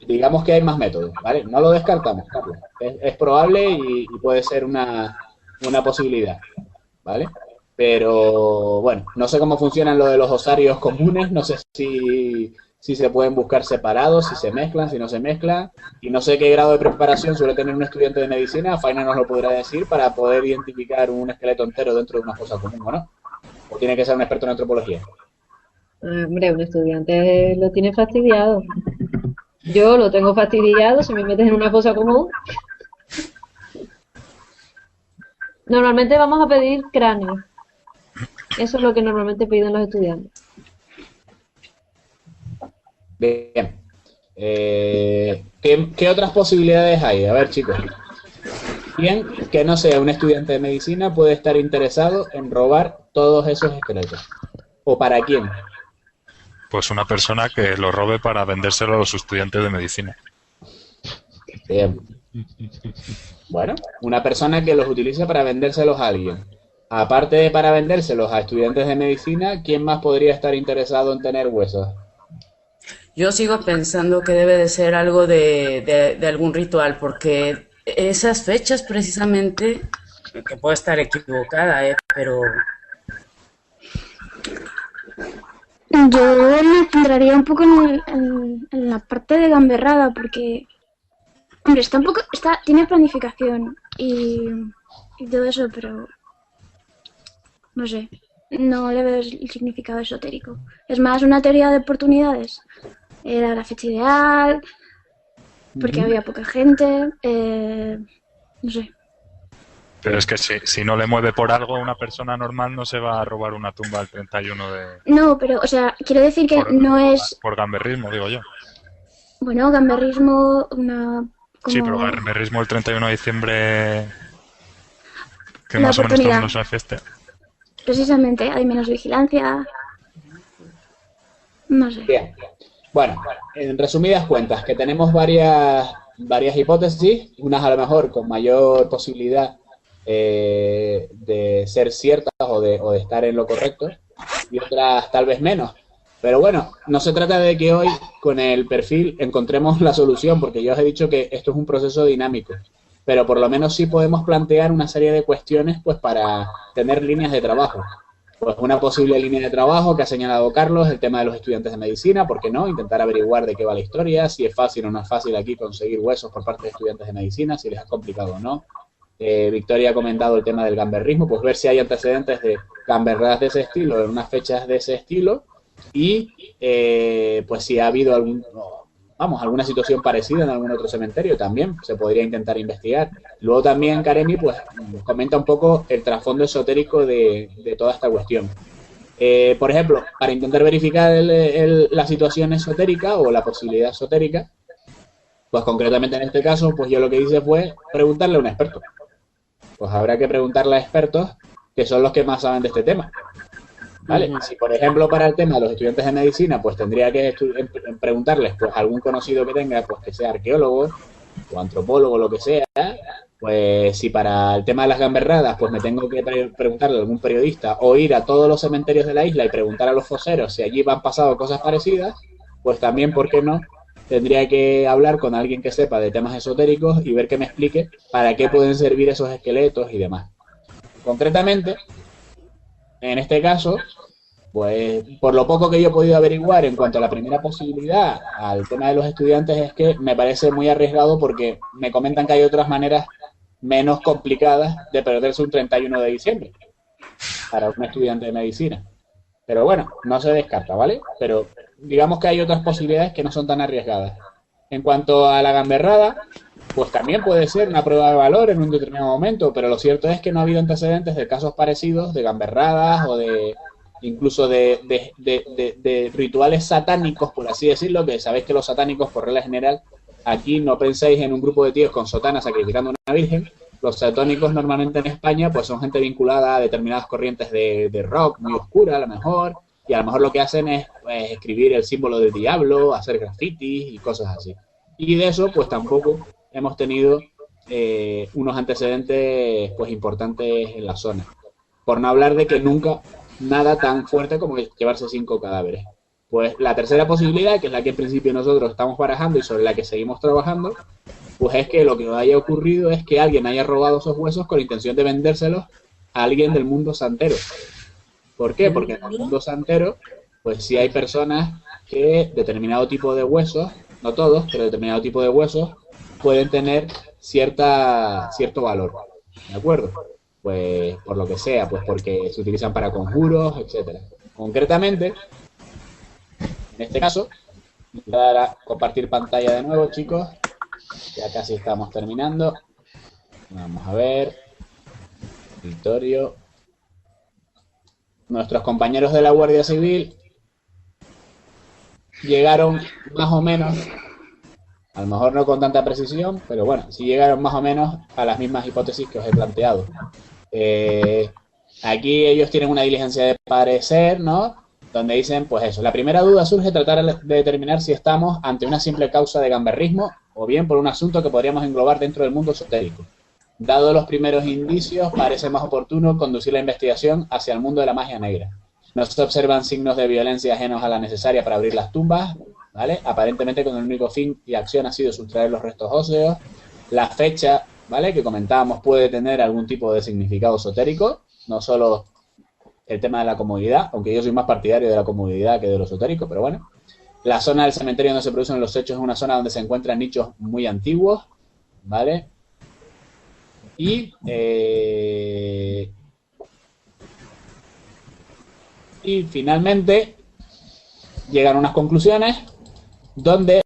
digamos que hay más métodos, ¿vale? No lo descartamos, Carlos. Es probable y puede ser una posibilidad, ¿vale? Pero, bueno, no sé cómo funcionan lo de los osarios comunes, no sé si se pueden buscar separados, si se mezclan, si no se mezclan, y no sé qué grado de preparación suele tener un estudiante de medicina, Faina nos lo podrá decir, para poder identificar un esqueleto entero dentro de una fosa común, ¿o no? ¿O tiene que ser un experto en antropología? Hombre, un estudiante lo tiene fastidiado. Yo lo tengo fastidiado si me metes en una fosa común. Normalmente vamos a pedir cráneo. Eso es lo que normalmente piden los estudiantes. Bien. ¿Qué otras posibilidades hay? A ver, chicos. ¿Quién que no sea un estudiante de medicina puede estar interesado en robar todos esos esqueletos? ¿O para quién? Pues una persona que lo robe para vendérselo a los estudiantes de medicina. Bien. Bueno, una persona que los utilice para vendérselos a alguien. Aparte de para vendérselos a estudiantes de medicina, ¿quién más podría estar interesado en tener huesos? Yo sigo pensando que debe de ser algo de algún ritual, porque esas fechas precisamente, que puedo estar equivocada, pero Yo me centraría un poco en la parte de gamberrada, porque, hombre, tiene planificación y todo eso, pero no sé, no le veo el significado esotérico. Es más una teoría de oportunidades. Era la fecha ideal, porque había poca gente, no sé. Pero es que si no le mueve por algo, una persona normal no se va a robar una tumba el 31 de... No, pero, o sea, quiero decir que no es... Por gamberrismo, digo yo. Bueno, gamberrismo, Sí, pero gamberrismo el 31 de diciembre, que la más o menos todo el oportunidad. mundo se feste. Precisamente, hay menos vigilancia. No sé. Bien. Bueno, en resumidas cuentas, que tenemos varias hipótesis, unas a lo mejor con mayor posibilidad de ser ciertas o de estar en lo correcto, y otras tal vez menos. Pero bueno, no se trata de que hoy con el perfil encontremos la solución, porque yo os he dicho que esto es un proceso dinámico, pero por lo menos sí podemos plantear una serie de cuestiones pues para tener líneas de trabajo. Pues una posible línea de trabajo que ha señalado Carlos, el tema de los estudiantes de medicina, ¿por qué no? Intentar averiguar de qué va la historia, si es fácil o no es fácil aquí conseguir huesos por parte de estudiantes de medicina, si les es complicado o no. Victoria ha comentado el tema del gamberrismo, pues ver si hay antecedentes de gamberradas de ese estilo, en unas fechas de ese estilo, y pues si ha habido alguna situación parecida en algún otro cementerio también, se podría intentar investigar. Luego también Karemi pues comenta un poco el trasfondo esotérico de toda esta cuestión. Por ejemplo, para intentar verificar la situación esotérica o la posibilidad esotérica, pues concretamente en este caso, pues yo lo que hice fue preguntarle a un experto. Pues habrá que preguntarle a expertos que son los que más saben de este tema. ¿Vale? Si, por ejemplo, para el tema de los estudiantes de medicina, pues tendría que preguntarles pues algún conocido que tenga, pues que sea arqueólogo o antropólogo, lo que sea. Pues si para el tema de las gamberradas, pues me tengo que preguntarle a algún periodista o ir a todos los cementerios de la isla y preguntar a los foseros si allí han pasado cosas parecidas, pues también, ¿por qué no? Tendría que hablar con alguien que sepa de temas esotéricos y ver que me explique para qué pueden servir esos esqueletos y demás. Concretamente, en este caso, pues por lo poco que yo he podido averiguar en cuanto a la primera posibilidad al tema de los estudiantes, es que me parece muy arriesgado porque me comentan que hay otras maneras menos complicadas de perderse un 31 de diciembre para un estudiante de medicina. Pero bueno, no se descarta, ¿vale? Pero digamos que hay otras posibilidades que no son tan arriesgadas. En cuanto a la gamberrada, pues también puede ser una prueba de valor en un determinado momento, pero lo cierto es que no ha habido antecedentes de casos parecidos de gamberradas o de incluso de rituales satánicos, por así decirlo, que sabéis que los satánicos, por regla general, aquí no penséis en un grupo de tíos con sotanas sacrificando a una virgen. Los satánicos normalmente en España pues son gente vinculada a determinadas corrientes de rock muy oscura a lo mejor, y a lo mejor lo que hacen es pues, escribir el símbolo del diablo, hacer grafitis y cosas así. Y de eso, pues tampoco hemos tenido unos antecedentes pues importantes en la zona. Por no hablar de que nunca nada tan fuerte como llevarse 5 cadáveres. Pues la tercera posibilidad, que es la que en principio nosotros estamos barajando y sobre la que seguimos trabajando, pues es que lo que haya ocurrido es que alguien haya robado esos huesos con la intención de vendérselos a alguien del mundo santero. ¿Por qué? Porque en el mundo santero, pues sí hay personas que determinado tipo de huesos, no todos, pero determinado tipo de huesos, pueden tener cierto valor. ¿De acuerdo? Pues por lo que sea, pues porque se utilizan para conjuros, etcétera. Concretamente, en este caso, voy a dar a compartir pantalla de nuevo, chicos. Ya casi estamos terminando. Vamos a ver. Victorio. Nuestros compañeros de la Guardia Civil llegaron más o menos, a lo mejor no con tanta precisión, pero bueno, sí llegaron más o menos a las mismas hipótesis que os he planteado. Aquí ellos tienen una diligencia de parecer, ¿no? Donde dicen, pues eso, la primera duda surge tratar de determinar si estamos ante una simple causa de gamberrismo o bien por un asunto que podríamos englobar dentro del mundo esotérico. Dado los primeros indicios, parece más oportuno conducir la investigación hacia el mundo de la magia negra. No se observan signos de violencia ajenos a la necesaria para abrir las tumbas, ¿vale? Aparentemente con el único fin y acción ha sido sustraer los restos óseos. La fecha, ¿vale?, que comentábamos puede tener algún tipo de significado esotérico, no solo el tema de la comodidad, aunque yo soy más partidario de la comodidad que de lo esotérico, pero bueno. La zona del cementerio donde se producen los hechos es una zona donde se encuentran nichos muy antiguos, ¿vale? Y finalmente llegan a unas conclusiones donde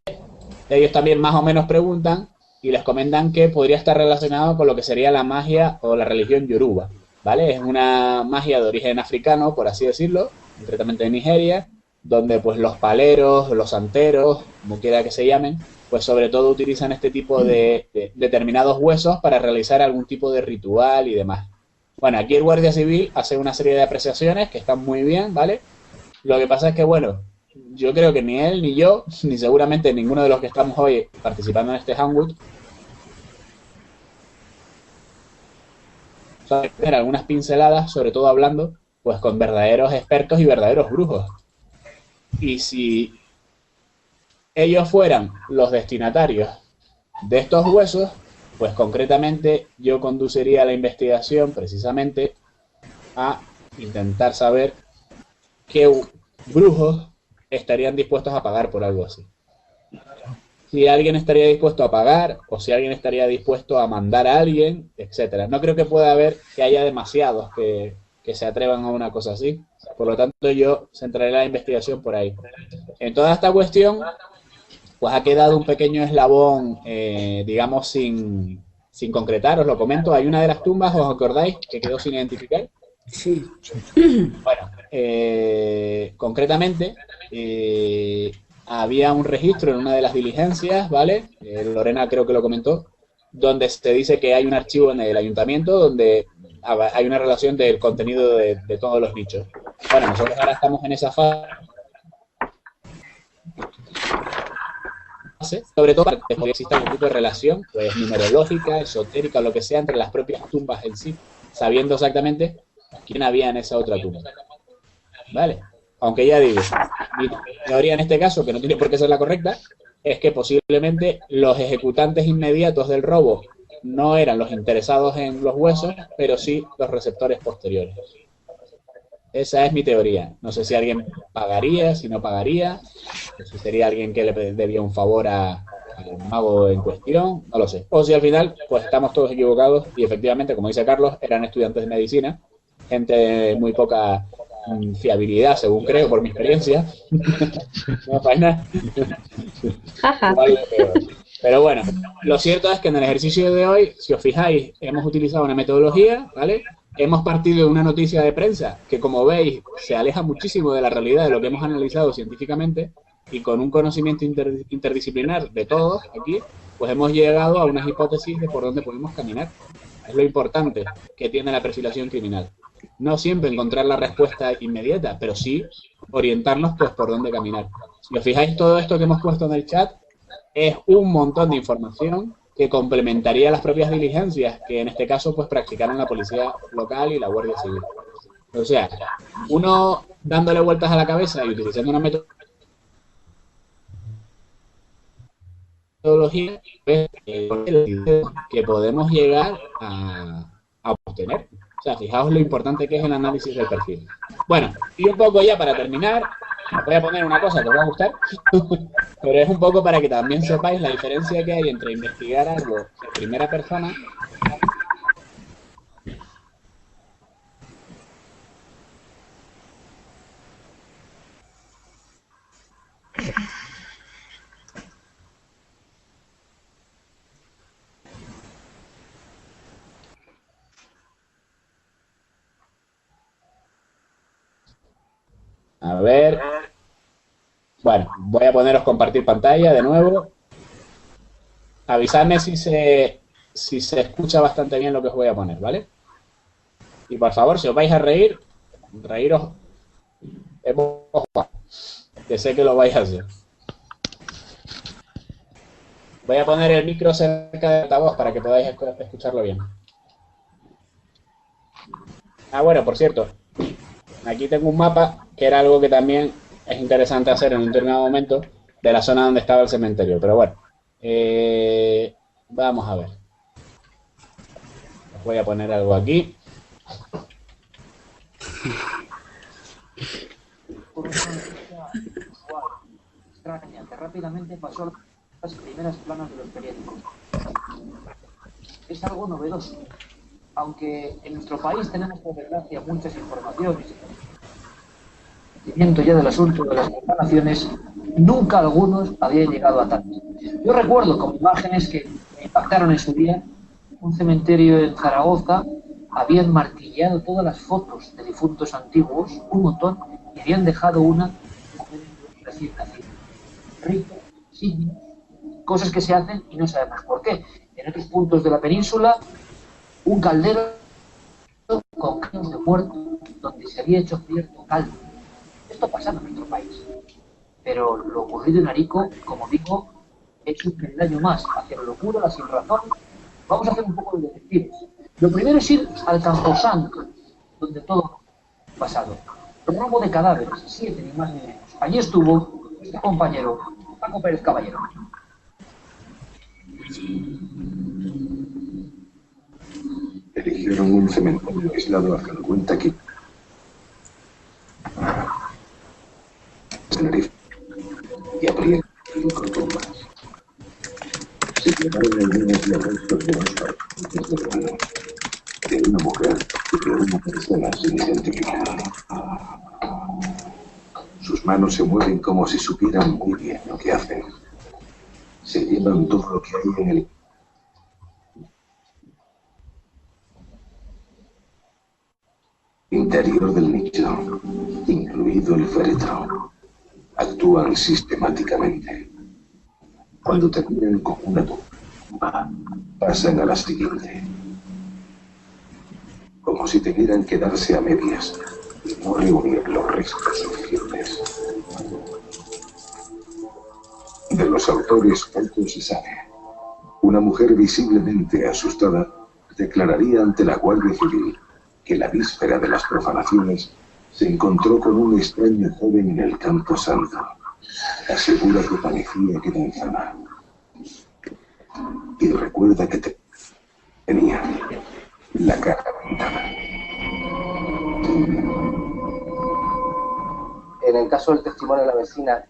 ellos también más o menos preguntan y les comentan que podría estar relacionado con lo que sería la magia o la religión yoruba, ¿vale? Es una magia de origen africano, por así decirlo, concretamente de Nigeria, donde pues los paleros, los santeros, como quiera que se llamen, pues sobre todo utilizan este tipo de determinados huesos para realizar algún tipo de ritual y demás. Bueno, aquí el Guardia Civil hace una serie de apreciaciones que están muy bien, ¿vale? Lo que pasa es que, bueno, yo creo que ni él, ni yo, ni seguramente ninguno de los que estamos hoy participando en este Hangout, sabe tener algunas pinceladas, sobre todo hablando, pues con verdaderos expertos y verdaderos brujos. Y si ellos fueran los destinatarios de estos huesos, pues concretamente yo conduciría la investigación precisamente a intentar saber qué brujos estarían dispuestos a pagar por algo así. Si alguien estaría dispuesto a pagar o si alguien estaría dispuesto a mandar a alguien, etcétera. No creo que haya demasiados que se atrevan a una cosa así. Por lo tanto, yo centraré la investigación por ahí. En toda esta cuestión, pues ha quedado un pequeño eslabón, digamos, sin concretar. Os lo comento. Hay una de las tumbas, ¿os acordáis?, que quedó sin identificar. Sí. Bueno, concretamente, había un registro en una de las diligencias, ¿vale? Lorena creo que lo comentó, donde se dice que hay un archivo en el ayuntamiento donde hay una relación del contenido de todos los nichos. Bueno, nosotros ahora estamos en esa fase, sobre todo para que exista algún tipo de relación, pues numerológica, esotérica, lo que sea, entre las propias tumbas en sí, sabiendo exactamente quién había en esa otra tumba. ¿Vale? Aunque ya digo, mi teoría en este caso, que no tiene por qué ser la correcta, es que posiblemente los ejecutantes inmediatos del robo no eran los interesados en los huesos, pero sí los receptores posteriores. Esa es mi teoría. No sé si alguien pagaría, si no pagaría, si sería alguien que le debía un favor al mago en cuestión, no lo sé. O si al final, pues estamos todos equivocados y efectivamente, como dice Carlos, eran estudiantes de medicina, gente de muy poca fiabilidad, según creo, por mi experiencia. No pasa nada. Pero bueno, lo cierto es que en el ejercicio de hoy, si os fijáis, hemos utilizado una metodología, ¿vale? Hemos partido de una noticia de prensa que, como veis, se aleja muchísimo de la realidad de lo que hemos analizado científicamente, y con un conocimiento interdisciplinar de todos aquí, pues hemos llegado a unas hipótesis de por dónde podemos caminar. Es lo importante que tiene la perfilación criminal. No siempre encontrar la respuesta inmediata, pero sí orientarnos pues por dónde caminar. Si os fijáis, todo esto que hemos puesto en el chat es un montón de información que complementaría las propias diligencias que en este caso pues practicaron la policía local y la Guardia Civil. O sea, uno dándole vueltas a la cabeza y utilizando una metodología pues, que podemos llegar a obtener. O sea, fijaos lo importante que es el análisis del perfil. Bueno, y un poco ya para terminar, os voy a poner una cosa que os va a gustar, pero es un poco para que también sepáis la diferencia que hay entre investigar algo en primera persona a ver. Bueno, voy a poneros compartir pantalla de nuevo. Avisadme si se escucha bastante bien lo que os voy a poner, ¿vale? Y por favor, si os vais a reír, reíros en voz baja, que sé que lo vais a hacer. Voy a poner el micro cerca del altavoz para que podáis escucharlo bien. Ah, bueno, por cierto, aquí tengo un mapa que era algo que también es interesante hacer en un determinado momento de la zona donde estaba el cementerio. Pero bueno, vamos a ver. Os voy a poner algo aquí. Extraña, que rápidamente pasó las primeras planas de los periódicos. Es algo novedoso. Aunque en nuestro país tenemos, por desgracia, muchas informaciones y conocimiento ya del asunto de las profanaciones, nunca algunos habían llegado a tanto. Yo recuerdo como imágenes que me impactaron en su día, un cementerio en Zaragoza, habían martillado todas las fotos de difuntos antiguos, un montón, y habían dejado una recién nacida. Ritos, signos, cosas que se hacen y no sabemos por qué. En otros puntos de la península, un caldero con caños de muerto donde se había hecho cierto caldo. Esto pasa en nuestro país. Pero lo ocurrido en Arico, como digo, es un peldaño más hacia la locura, la sinrazón. Vamos a hacer un poco de detectives. Lo primero es ir al Camposanto, donde todo ha pasado. Robo de cadáveres, 7 ni más ni menos. Allí estuvo nuestro compañero Paco Pérez Caballero. Eligieron un cementerio aislado a 50 kilómetros de Tenerife y abrieron 5 tumbas. Se llevaron algunos los restos de 2 participantes de verano, de una mujer y de una persona sin identificar. Sus manos se mueven como si supieran muy bien lo que hacen. Se llevan todo lo que hay en el interior del nicho, incluido el féretro. Actúan sistemáticamente. Cuando terminan con una tumba, pasan a la siguiente. Como si tuvieran que darse a medias y no reunir los restos suficientes. De los autores poco se sabe. Una mujer visiblemente asustada declararía ante la Guardia Civil que la víspera de las profanaciones se encontró con un extraño joven en el Campo Santo. Asegura que parecía que danzaba. Y recuerda que tenía la cara pintada. En el caso del testimonio de la vecina,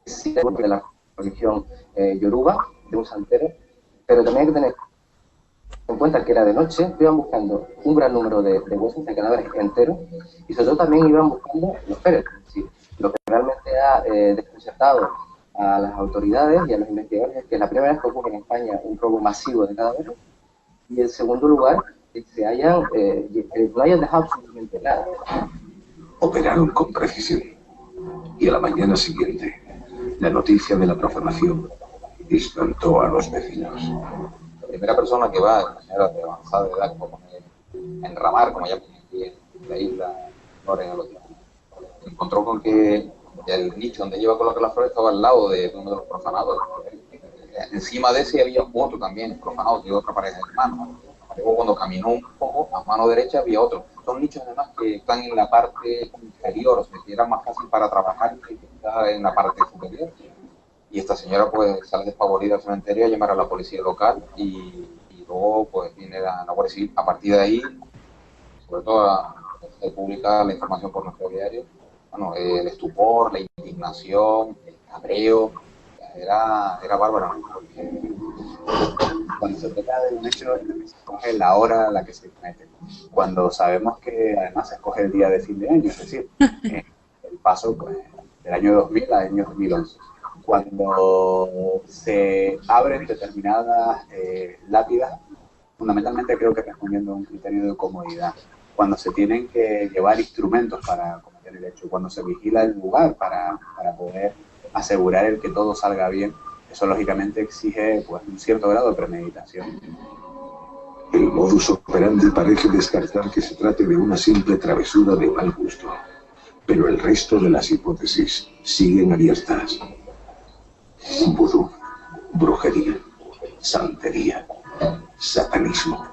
sí, de la religión yoruba, de un santero, pero también hay que tener en cuenta que era de noche, iban buscando un gran número de huesos, de cadáveres enteros, y sobre todo también iban buscando los féretros, ¿sí? Lo que realmente ha desconcertado a las autoridades y a los investigadores es que es la primera vez que ocurre en España un robo masivo de cadáveres, y en segundo lugar, que no hayan dejado absolutamente nada. Operaron con precisión, y a la mañana siguiente, la noticia de la profanación espantó a los vecinos. La primera persona que va, una señora de avanzada edad, como enramar, como ya aquí en la isla, flores en el hotel. Se encontró con que el nicho donde iba a colocar las flores estaba al lado de uno de los profanados. Encima de ese había otro también profanado, de otra pareja de hermanos. Luego cuando caminó un poco, a mano derecha había otro. Son nichos además que están en la parte inferior, o sea, que era más fácil para trabajar que estar en la parte superior. Y esta señora pues sale despavorida al cementerio a llamar a la policía local y luego pues viene la Guardia Civil. A partir de ahí, sobre todo se publica la información por nuestro diario, bueno, el estupor, la indignación, el cabreo, era bárbaro, porque cuando se trata de un hecho se escoge la hora a la que se comete, cuando sabemos que además se escoge el día de fin de año, es decir, el paso pues, del año 2000 al año 2011, cuando se abren determinadas lápidas, fundamentalmente creo que respondiendo a un criterio de comodidad, cuando se tienen que llevar instrumentos para cometer el hecho, cuando se vigila el lugar para poder asegurar el que todo salga bien, eso lógicamente exige pues un cierto grado de premeditación. El modus operandi parece descartar que se trate de una simple travesura de mal gusto, pero el resto de las hipótesis siguen abiertas. Vudú, brujería, santería, satanismo.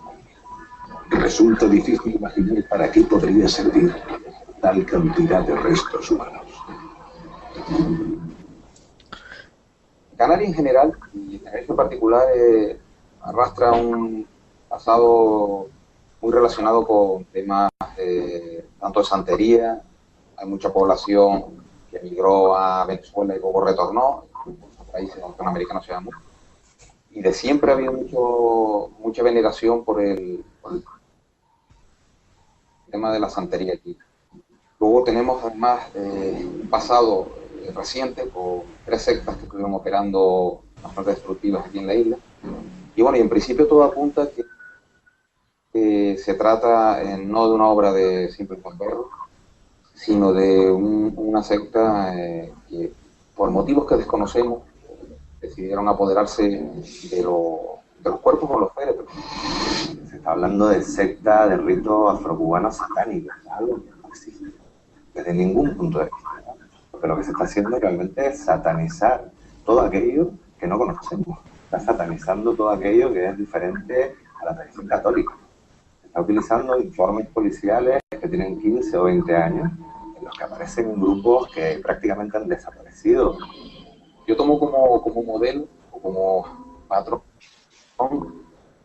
Resulta difícil imaginar para qué podría servir tal cantidad de restos humanos. Canarias en general, y Tenerife en particular, arrastra un pasado muy relacionado con temas tanto de santería. Hay mucha población que emigró a Venezuela y luego retornó, en otros países latinoamericanos se llama, y de siempre ha habido mucha veneración por el tema de la santería aquí. Luego tenemos además un pasado reciente con 3 sectas que estuvieron operando bastante destructivas aquí en la isla. Y bueno, y en principio todo apunta que se trata no de una obra de simples conversos, sino de una secta que por motivos que desconocemos decidieron apoderarse de los cuerpos con los féretros. Se está hablando de secta, de rito afrocubano satánico, algo que no existe desde ningún punto de vista, ¿no? Porque lo que se está haciendo realmente es satanizar todo aquello que no conocemos. Está satanizando todo aquello que es diferente a la tradición católica. Se está utilizando informes policiales que tienen 15 o 20 años, en los que aparecen grupos que prácticamente han desaparecido. Yo tomo como modelo o como patrón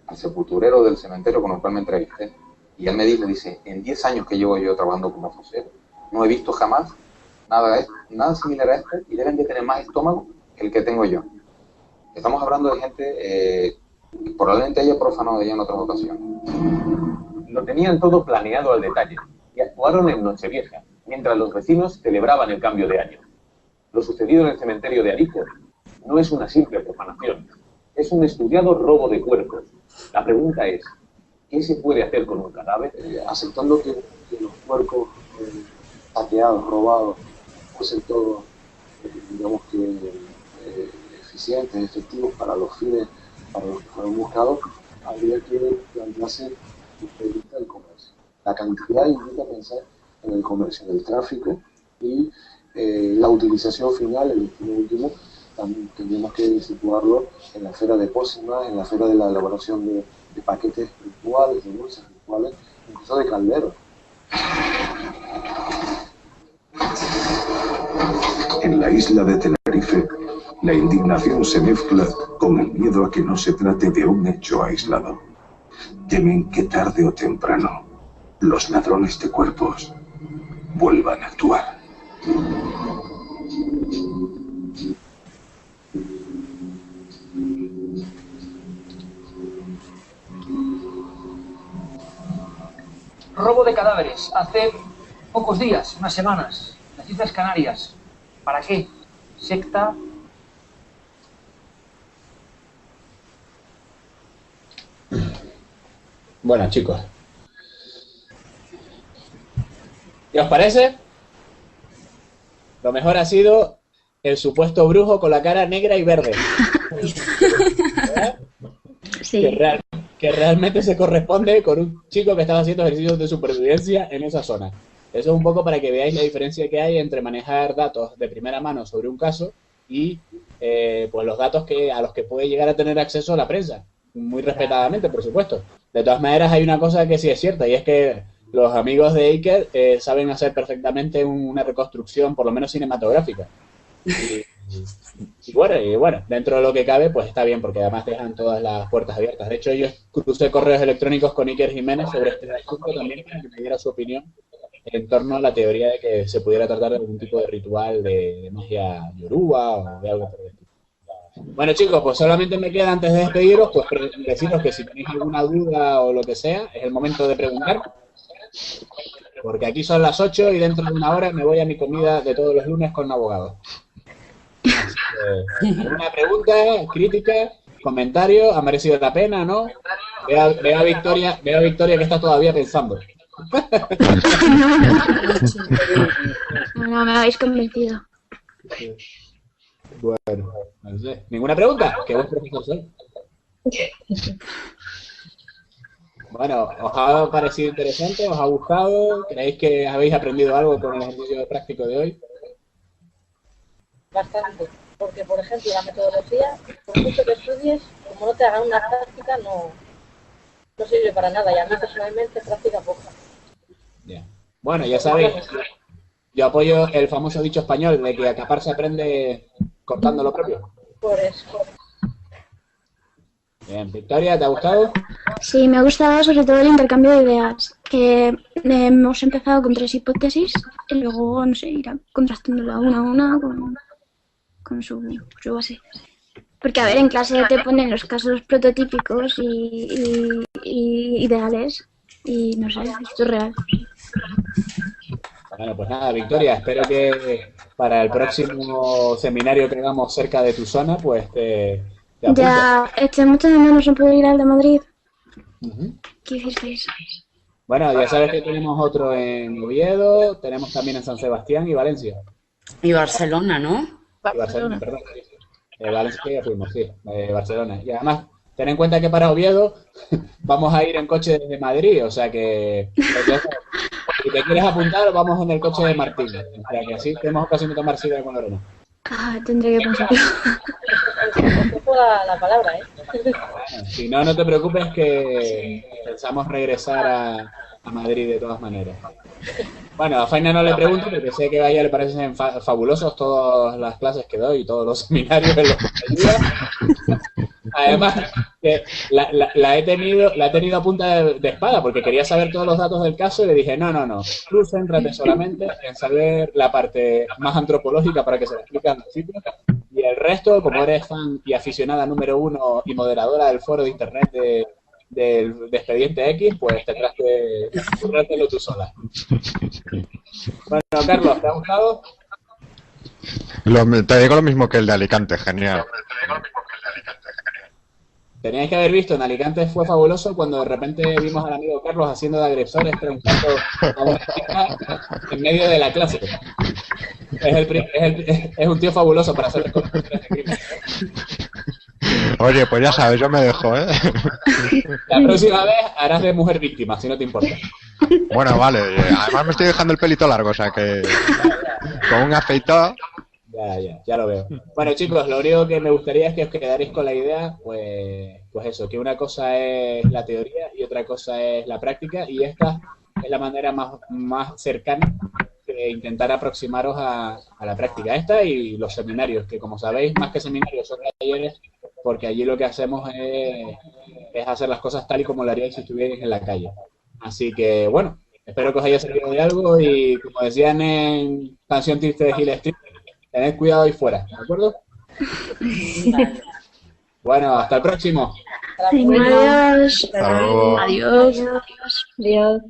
al sepulturero del cementerio con el cual me entrevisté. Y él me dice, en 10 años que llevo yo trabajando como fosero, no he visto jamás nada similar a esto y deben de tener más estómago que el que tengo yo. Estamos hablando de gente que probablemente haya profanado ya en otras ocasiones. Lo tenían todo planeado al detalle y actuaron en Nochevieja, mientras los vecinos celebraban el cambio de año. Lo sucedido en el cementerio de Arico no es una simple profanación, es un estudiado robo de cuerpos. La pregunta es, ¿qué se puede hacer con un cadáver? Aceptando que los cuerpos saqueados, robados, fuesen todos, digamos que eficientes, efectivos para los fines para los que fueron buscados, habría que plantearse el comercio. La cantidad invita a pensar en el comercio, en el tráfico y la utilización final, el destino último, también tendríamos que situarlo en la esfera de pócimas, en la esfera de la elaboración de paquetes rituales, de dulces rituales, incluso de calderos. En la isla de Tenerife, la indignación se mezcla con el miedo a que no se trate de un hecho aislado. Temen que tarde o temprano los ladrones de cuerpos vuelvan a actuar. Robo de cadáveres hace pocos días, unas semanas, en las Islas Canarias. ¿Para qué? Secta. Bueno, chicos, ¿qué os parece? Lo mejor ha sido el supuesto brujo con la cara negra y verde. Sí. Que realmente se corresponde con un chico que estaba haciendo ejercicios de supervivencia en esa zona. Eso es un poco para que veáis la diferencia que hay entre manejar datos de primera mano sobre un caso y pues los datos a los que puede llegar a tener acceso la prensa, muy respetadamente, por supuesto. De todas maneras, hay una cosa que sí es cierta, y es que los amigos de Iker saben hacer perfectamente una reconstrucción, por lo menos cinematográfica. Y bueno, dentro de lo que cabe, pues está bien, porque además dejan todas las puertas abiertas. De hecho, yo crucé correos electrónicos con Iker Jiménez sobre este asunto también para que me diera su opinión en torno a la teoría de que se pudiera tratar de algún tipo de ritual de magia yoruba o de algo por el estilo. Bueno, chicos, pues solamente me queda, antes de despediros, pues deciros que si tenéis alguna duda o lo que sea, es el momento de preguntar, porque aquí son las 8 y dentro de una hora me voy a mi comida de todos los lunes con un abogado. Así que, ¿alguna pregunta, crítica, comentario? ¿Ha merecido la pena, no? Veo a Victoria que está todavía pensando. No, me habéis convencido. Bueno, no sé. ¿Ninguna pregunta? Que vos, profesor, soy. Bueno, ¿os ha parecido interesante? ¿Os ha gustado? ¿Creéis que habéis aprendido algo con el ejercicio práctico de hoy? Bastante. Porque, por ejemplo, la metodología, por mucho que estudies, como no te hagan una práctica, no sirve para nada. Y a mí personalmente práctica poca. Yeah. Bueno, ya sabéis, yo apoyo el famoso dicho español de que a capar se aprende cortando lo propio. Por eso. Bien, Victoria, ¿te ha gustado? Sí, me ha gustado sobre todo el intercambio de ideas, que hemos empezado con 3 hipótesis y luego, no sé, ir contrastándola una a una con su base. Porque, a ver, en clase te ponen los casos prototípicos y ideales y, no sé, esto es real. Bueno, pues nada, Victoria, espero que para el próximo seminario que hagamos cerca de tu zona, pues te apuntes. Ya, eché mucho de menos en poder ir al de Madrid. ¿Qué hicisteis? Bueno, ya sabes que tenemos otro en Oviedo, tenemos también en San Sebastián y Valencia. Y Barcelona, ¿no? Y Barcelona, perdón. Valencia ya fuimos, sí, Barcelona. Y además, ten en cuenta que para Oviedo vamos a ir en coche desde Madrid, o sea que si te quieres apuntar, vamos en el coche de Martín. O sea que así tenemos ocasión de tomar sidra con Lorena. Ah, tendré que pensarlo. La palabra, Bueno, si no, no te preocupes que pensamos regresar a Madrid de todas maneras. Bueno, a Faina no le pregunto porque sé que a ella le parecen fabulosos todas las clases que doy y todos los seminarios en los que ayuda. Además, que la he tenido a punta de espada porque quería saber todos los datos del caso y le dije, no, tú céntrate solamente en saber la parte más antropológica para que se la explique a los chicos y el resto, como eres fan y aficionada número 1 y moderadora del foro de internet de Expediente X, pues tendrás que currártelo tú sola. Bueno, Carlos, ¿te ha gustado? Te digo lo mismo que el de Alicante, genial. Teníais que haber visto, en Alicante fue fabuloso cuando de repente vimos al amigo Carlos haciendo de agresores preguntando a una chica en medio de la clase. Es un tío fabuloso para hacer reconstrucciones de crimen. Oye, pues ya sabes, yo me dejo, ¿eh? La próxima vez harás de mujer víctima, si no te importa. Bueno, vale. Además me estoy dejando el pelito largo, o sea que con un afeitado... Ya lo veo. Bueno, chicos, lo único que me gustaría es que os quedaréis con la idea, pues eso, que una cosa es la teoría y otra cosa es la práctica, y esta es la manera más cercana de intentar aproximaros a la práctica. Esta y los seminarios, que como sabéis, más que seminarios son talleres, porque allí lo que hacemos es hacer las cosas tal y como lo haríais si estuvierais en la calle. Así que, bueno, espero que os haya servido de algo y, como decían en Canción Triste de Hill Street, tened cuidado ahí fuera, ¿de acuerdo? Bueno, hasta el próximo. Adiós. Hasta luego. Adiós. Adiós.